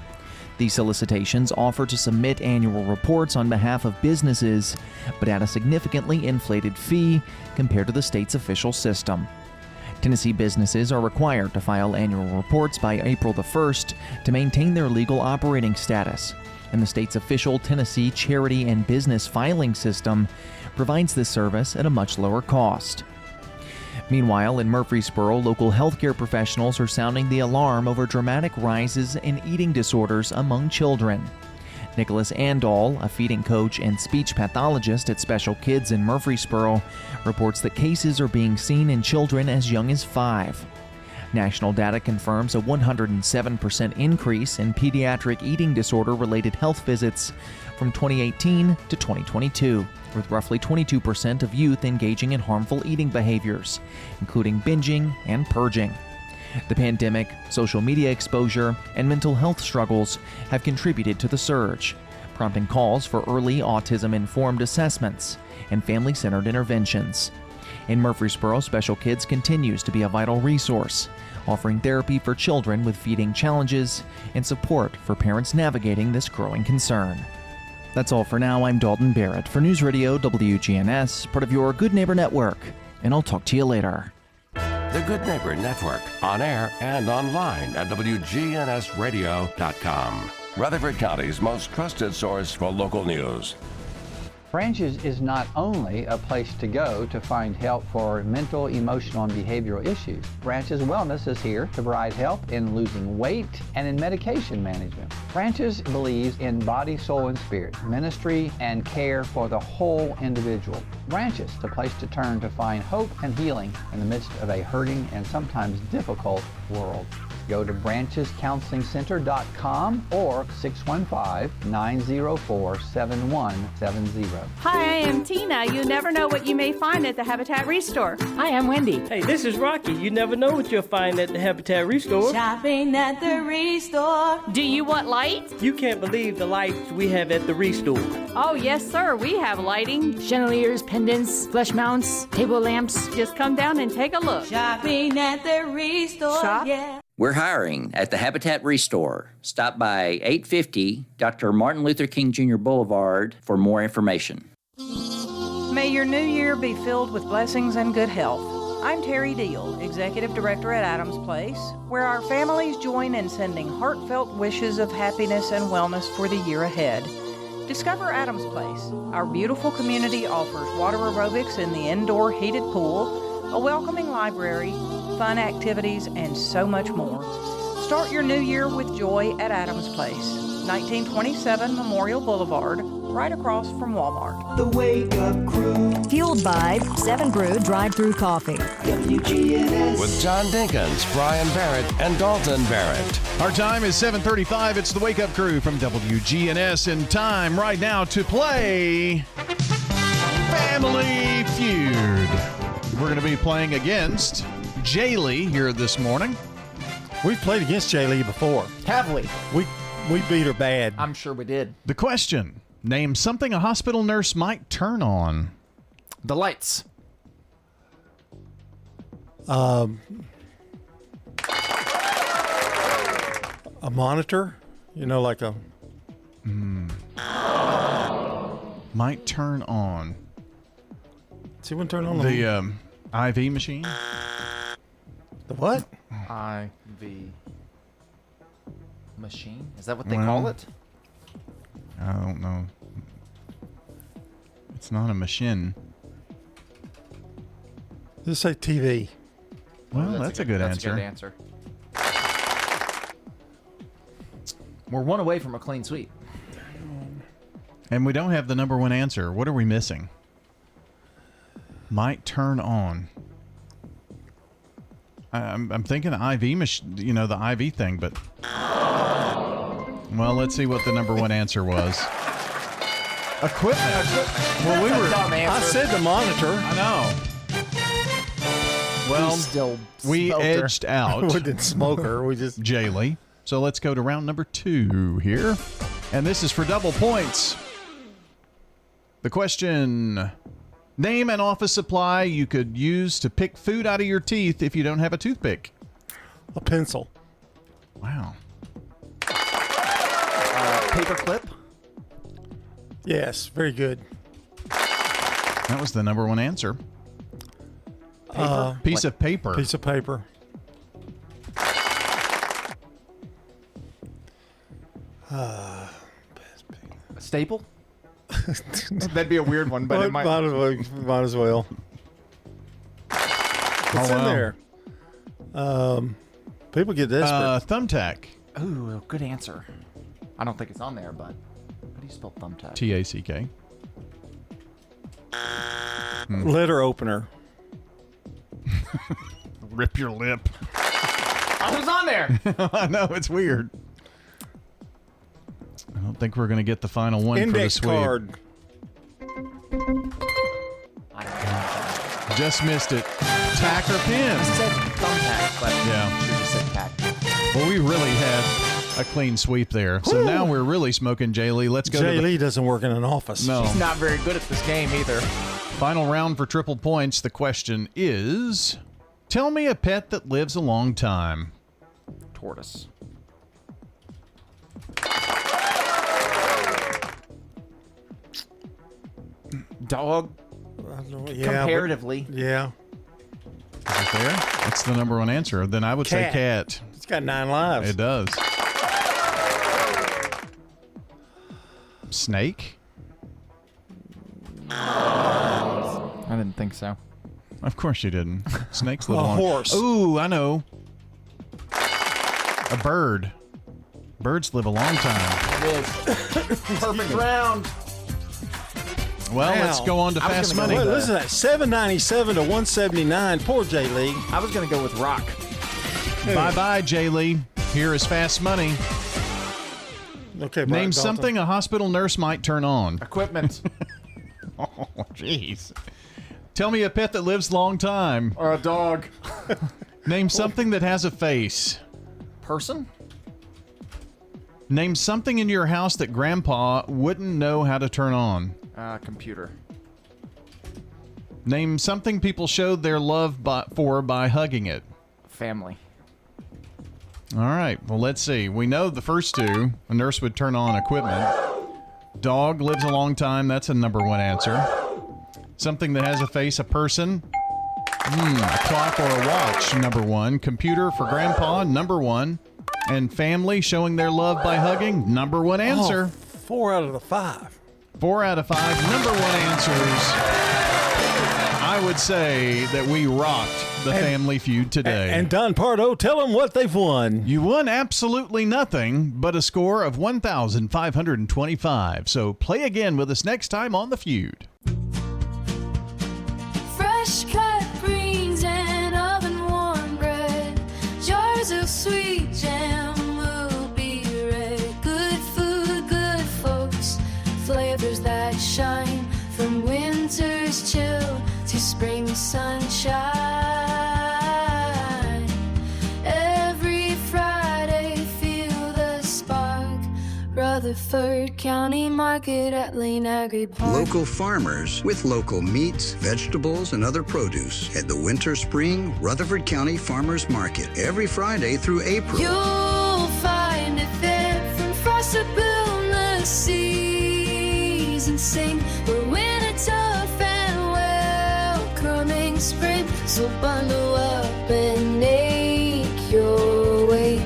These solicitations offer to submit annual reports on behalf of businesses, but at a significantly inflated fee compared to the state's official system. Tennessee businesses are required to file annual reports by April the 1st to maintain their legal operating status, and the state's official Tennessee Charity and Business Filing System provides this service at a much lower cost. Meanwhile, in Murfreesboro, local healthcare professionals are sounding the alarm over dramatic rises in eating disorders among children. Nicholas Andall, a feeding coach and speech pathologist at Special Kids in Murfreesboro, reports that cases are being seen in children as young as 5. National data confirms a 107% increase in pediatric eating disorder-related health visits from 2018 to 2022, with roughly 22% of youth engaging in harmful eating behaviors, including binging and purging. The pandemic, social media exposure, and mental health struggles have contributed to the surge, prompting calls for early autism-informed assessments and family-centered interventions. In Murfreesboro, Special Kids continues to be a vital resource, offering therapy for children with feeding challenges and support for parents navigating this growing concern. That's all for now. I'm Dalton Barrett for News Radio WGNS, part of your Good Neighbor Network, and I'll talk to you later. The Good Neighbor Network, on air and online at WGNSradio.com. Rutherford County's most trusted source for local news. Branches is not only a place to go to find help for mental, emotional, and behavioral issues. Branches Wellness is here to provide help in losing weight and in medication management. Branches believes in body, soul, and spirit, ministry, and care for the whole individual. Branches, the place to turn to find hope and healing in the midst of a hurting and sometimes difficult world. Go to branchescounselingcenter.com or 615-904-7170. Hi, I am Tina. You never know what you may find at the Habitat Restore. Hi, I'm Wendy. Hey, this is Rocky. You never know what you'll find at the Habitat Restore. Shopping at the Restore. Do you want lights? You can't believe the lights we have at the Restore. Oh, yes, sir. We have lighting. Chandeliers, pendants, flush mounts, table lamps. Just come down and take a look. Shopping at the Restore. Shop? Yeah. We're hiring at the Habitat Restore. Stop by 850 Dr. Martin Luther King Jr. Boulevard for more information. May your new year be filled with blessings and good health. I'm Terry Deal, Executive Director at Adams Place, where our families join in sending heartfelt wishes of happiness and wellness for the year ahead. Discover Adams Place. Our beautiful community offers water aerobics in the indoor heated pool, a welcoming library, fun activities, and so much more. Start your new year with joy at Adams Place, 1927 Memorial Boulevard, right across from Walmart. The Wake Up Crew. Fueled by 7 Brew Drive-Thru Coffee. WGNS. With John Dinkins, Brian Barrett, and Dalton Barrett. Our time is 7:35. It's the Wake Up Crew from WGNS, and time right now to play Family Feud. We're going to be playing against Jaylee here this morning. We've played against Jaylee before. Have we? We beat her bad. I'm sure we did. The question: name something a hospital nurse might turn on. The lights. A monitor, like a... Might turn on. See when turn on the IV machine? The what? IV machine? Is that what they call it? I don't know. It's not a machine. Just say TV. Well, that's a good answer. That's a good answer. We're one away from a clean sweep. And we don't have the number one answer. What are we missing? Might turn on. I'm thinking the IV machine, the IV thing, but... Well, let's see what the number one answer was. Equipment. Well, I said the monitor. I know. Well, we edged out. We didn't smoke her. We just... Jaylee. So let's go to round number 2 here. And this is for double points. The question: name an office supply you could use to pick food out of your teeth if you don't have a toothpick. A pencil. Wow. Paper clip. Yes, very good. That was the number one answer. Piece of paper. Piece of paper. A staple? That'd be a weird one, but it might might as well. What's in there? People get desperate. Thumbtack. Ooh, good answer. I don't think it's on there, but how do you spell thumbtack? T-A-C-K. Letter opener. Rip your lip. I was on there. I know, it's weird. I don't think we're going to get the final one Index for the sweep. card. Just missed it. Tack or pen? I said thumbtack, but Yeah. you just said tack. Well, we really had a clean sweep there. So now we're really smoking Jaylee. Let's go to Jaylee doesn't work in an office. No. She's not very good at this game either. Final round for triple points. The question is, tell me a pet that lives a long time. Tortoise. Dog. Comparatively. Yeah. Is it there? That's the number one answer. Then I would say cat. It's got 9 lives. It does. Snake? I didn't think so. Of course you didn't. Snakes live A long. horse. Ooh, I know. A bird. Birds live a long time. It is. Perfect round. Well, let's go on to fast money. Wait, listen to that. 797 to 179. Poor Jaylee. I was going to go with rock. Bye-bye, Jaylee. Here is fast money. Okay, Brian Name Dalton. something a hospital nurse might turn on. Equipment. Oh, jeez. Tell me a pet that lives a long time. Or a dog. Name something that has a face. Person? Name something in your house that Grandpa wouldn't know how to turn on. Computer. Name something people showed their love by hugging it. Family. All right. Well, let's see. We know the first two. A nurse would turn on equipment. Dog lives a long time. That's a number one answer. Something that has a face, a person. A clock or a watch, number 1. Computer for grandpa, number 1. And family showing their love by hugging, number 1 answer. 4 out of the 5. 4 out of 5, number 1 answers. I would say that we rocked the Family Feud today. And Don Pardo, tell them what they've won. You won absolutely nothing but a score of 1,525. So play again with us next time on The Feud. Fresh cut greens and oven warm bread. Jars of sweet jam will be red. Good food, good folks. Flavors that shine from winter's chill to spring sunshine. Every Friday, feel the spark. Rutherford County Market at Lane Agri Park. Local farmers with local meats, vegetables, and other produce at the Winter Spring Rutherford County Farmers Market every Friday through April. You'll find it there from frost to bloom the season sing. We're winter tough and welcoming spring. So bundle up and make your way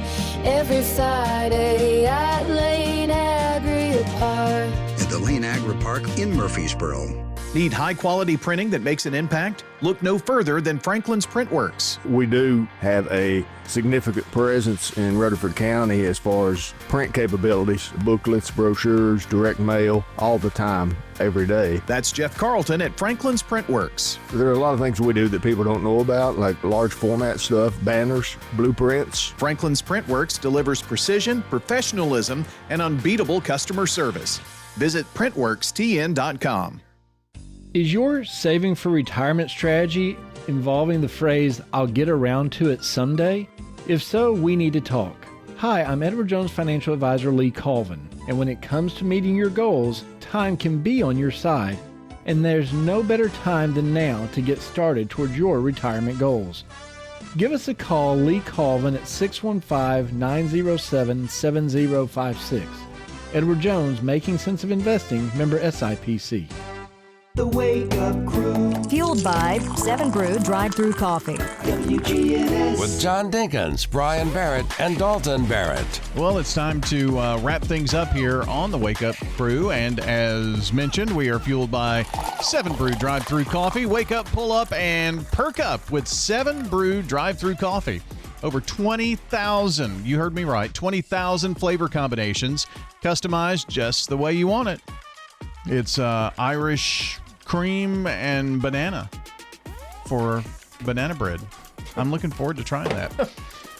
every Friday at Lane Agri Park. At the Lane Agri Park in Murfreesboro. Need high-quality printing that makes an impact? Look no further than Franklin's Printworks. We do have a significant presence in Rutherford County as far as print capabilities, booklets, brochures, direct mail, all the time, every day. That's Jeff Carlton at Franklin's Printworks. There are a lot of things we do that people don't know about, like large format stuff, banners, blueprints. Franklin's Printworks delivers precision, professionalism, and unbeatable customer service. Visit printworkstn.com. Is your saving for retirement strategy involving the phrase, "I'll get around to it someday"? If so, we need to talk. Hi, I'm Edward Jones financial advisor Lee Colvin, and when it comes to meeting your goals, time can be on your side, and there's no better time than now to get started towards your retirement goals. Give us a call, Lee Colvin, at 615-907-7056. Edward Jones, Making Sense of Investing, member SIPC. The Wake Up Crew. Fueled by 7 Brew Drive-Thru Coffee. WGNS. With John Dinkins, Brian Barrett, and Dalton Barrett. Well, it's time to wrap things up here on the Wake Up Crew. And as mentioned, we are fueled by 7 Brew Drive-Thru Coffee. Wake up, pull up, and perk up with 7 Brew Drive-Thru Coffee. Over 20,000, you heard me right, 20,000 flavor combinations, customized just the way you want it. It's Irish cream and banana for banana bread. I'm looking forward to trying that.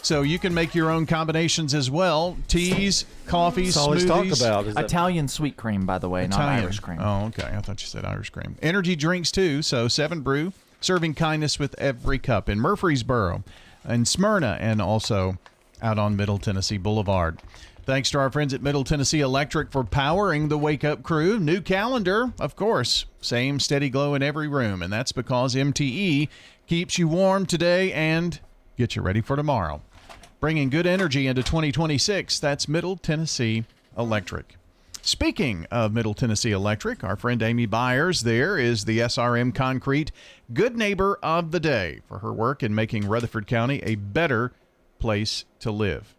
So you can make your own combinations as well. Teas, coffees, That's all he's smoothies. talked about. Is that Italian sweet cream, by the way, not Irish cream. Oh, okay. I thought you said Irish cream. Energy drinks, too. So 7 Brew, serving kindness with every cup in Murfreesboro, in Smyrna, and also out on Middle Tennessee Boulevard. Thanks to our friends at Middle Tennessee Electric for powering the Wake Up Crew. New calendar, of course. Same steady glow in every room. And that's because MTE keeps you warm today and gets you ready for tomorrow. Bringing good energy into 2026. That's Middle Tennessee Electric. Speaking of Middle Tennessee Electric, our friend Amy Byers there is the SRM Concrete Good Neighbor of the Day for her work in making Rutherford County a better place to live.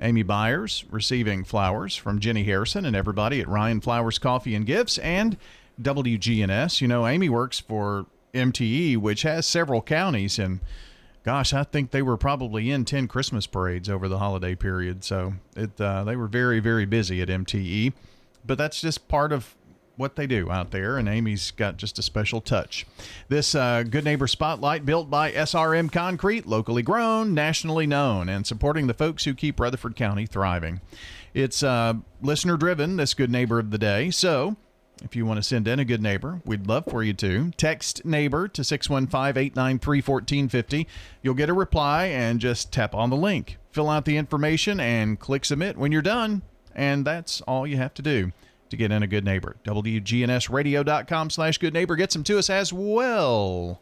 Amy Byers receiving flowers from Jenny Harrison and everybody at Ryan Flowers Coffee and Gifts and WGNS. You know, Amy works for MTE, which has several counties, and gosh, I think they were probably in 10 Christmas parades over the holiday period. So they were very, very busy at MTE. But that's just part of what they do out there, and Amy's got just a special touch. This Good Neighbor Spotlight, built by SRM Concrete, locally grown, nationally known, and supporting the folks who keep Rutherford County thriving. It's listener-driven, this Good Neighbor of the Day, so if you want to send in a good neighbor, we'd love for you to. Text neighbor to 615-893-1450. You'll get a reply and just tap on the link. Fill out the information and click submit when you're done, and that's all you have to do to get in a good neighbor. WGNSradio.com/goodneighbor gets them to us as well.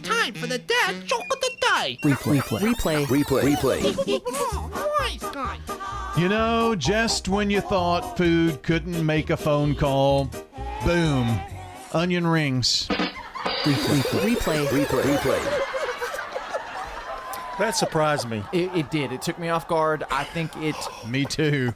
Time for the dad joke of the day. Replay. You know, just when you thought food couldn't make a phone call, boom, onion rings. Replay. That surprised me. It did. It took me off guard. I think it Me too.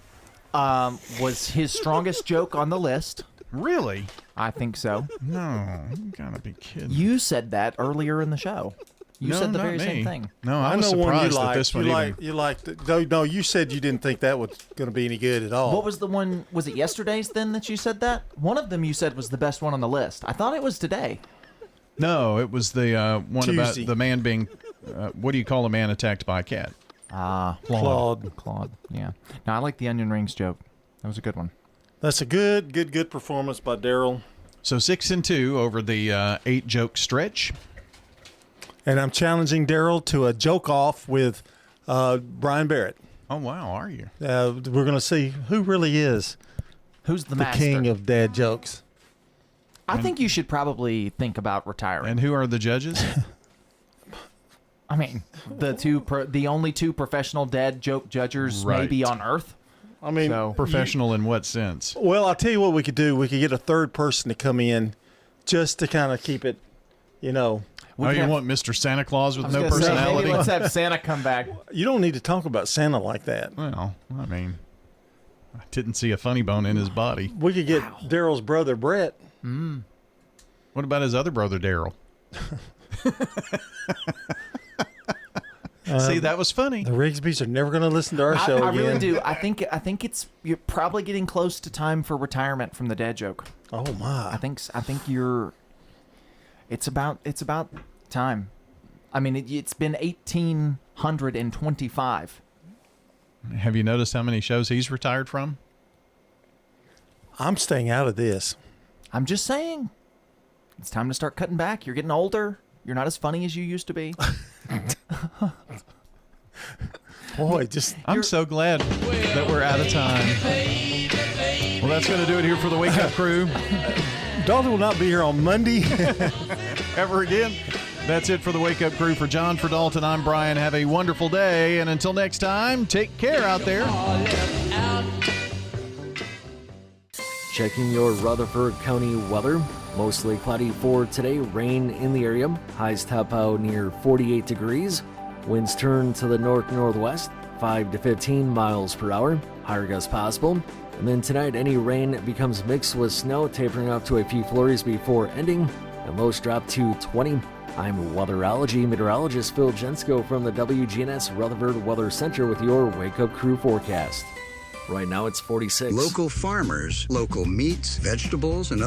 was his strongest joke on the list. Really? I think so. No, you gotta be kidding. You said that earlier in the show. You No, said the not very me. same thing. No, I was know one you surprised that liked. this one You liked. No, you said you didn't think that was going to be any good at all. What was the one? Was it yesterday's then that you said that? One of them you said was the best one on the list. I thought it was today. No, it was the one Tuesday. about the man being. What do you call a man attacked by a cat? Claude. Yeah. No, I like the onion rings joke. That was a good one. That's a good performance by Daryl. So 6-2 over the 8-joke stretch. And I'm challenging Daryl to a joke off with Brian Barrett. Oh wow, are you? We're going to see who really is Who's the the master? king of dad jokes. I think you should probably think about retiring. And who are the judges? I mean, the only two professional dad joke judgers Right. maybe on Earth. I mean, So- Professional in what sense? well, I'll tell you what we could do. We could get a third person to come in just to kind of keep it, you know. Oh, you want Mr. Santa Claus with no Maybe personality? let's have Santa come back. You don't need to talk about Santa like that. Well, I mean, I didn't see a funny bone in his body. We could get Daryl's brother, Brett. What about his other brother, Daryl? See, that was funny. The Rigsbys are never going to listen to our show I again. really do. I think you're probably getting close to time for retirement from the dad joke. Oh my! I think you're. It's about time. I mean, it's been 1825. Have you noticed how many shows he's retired from? I'm staying out of this. I'm just saying, it's time to start cutting back. You're getting older. You're not as funny as you used to be. Boy, I'm so glad that we're out of time. Well, that's going to do it here for the Wake Up Crew. Dalton will not be here on Monday. Ever again. That's it for the Wake Up Crew. For John, for Dalton, I'm Brian. Have a wonderful day. And until next time, take care out there. Checking your Rutherford County weather. Mostly cloudy for today. Rain in the area. Highs top out near 48 degrees. Winds turn to the north-northwest. 5 to 15 miles per hour. Higher gusts possible. And then tonight, any rain becomes mixed with snow, tapering off to a few flurries before ending. The lows drop to 20. I'm weatherology meteorologist Phil Jensko from the WGNS Rutherford Weather Center with your Wake Up Crew forecast. Right now it's 46. Local farmers, local meats, vegetables, and other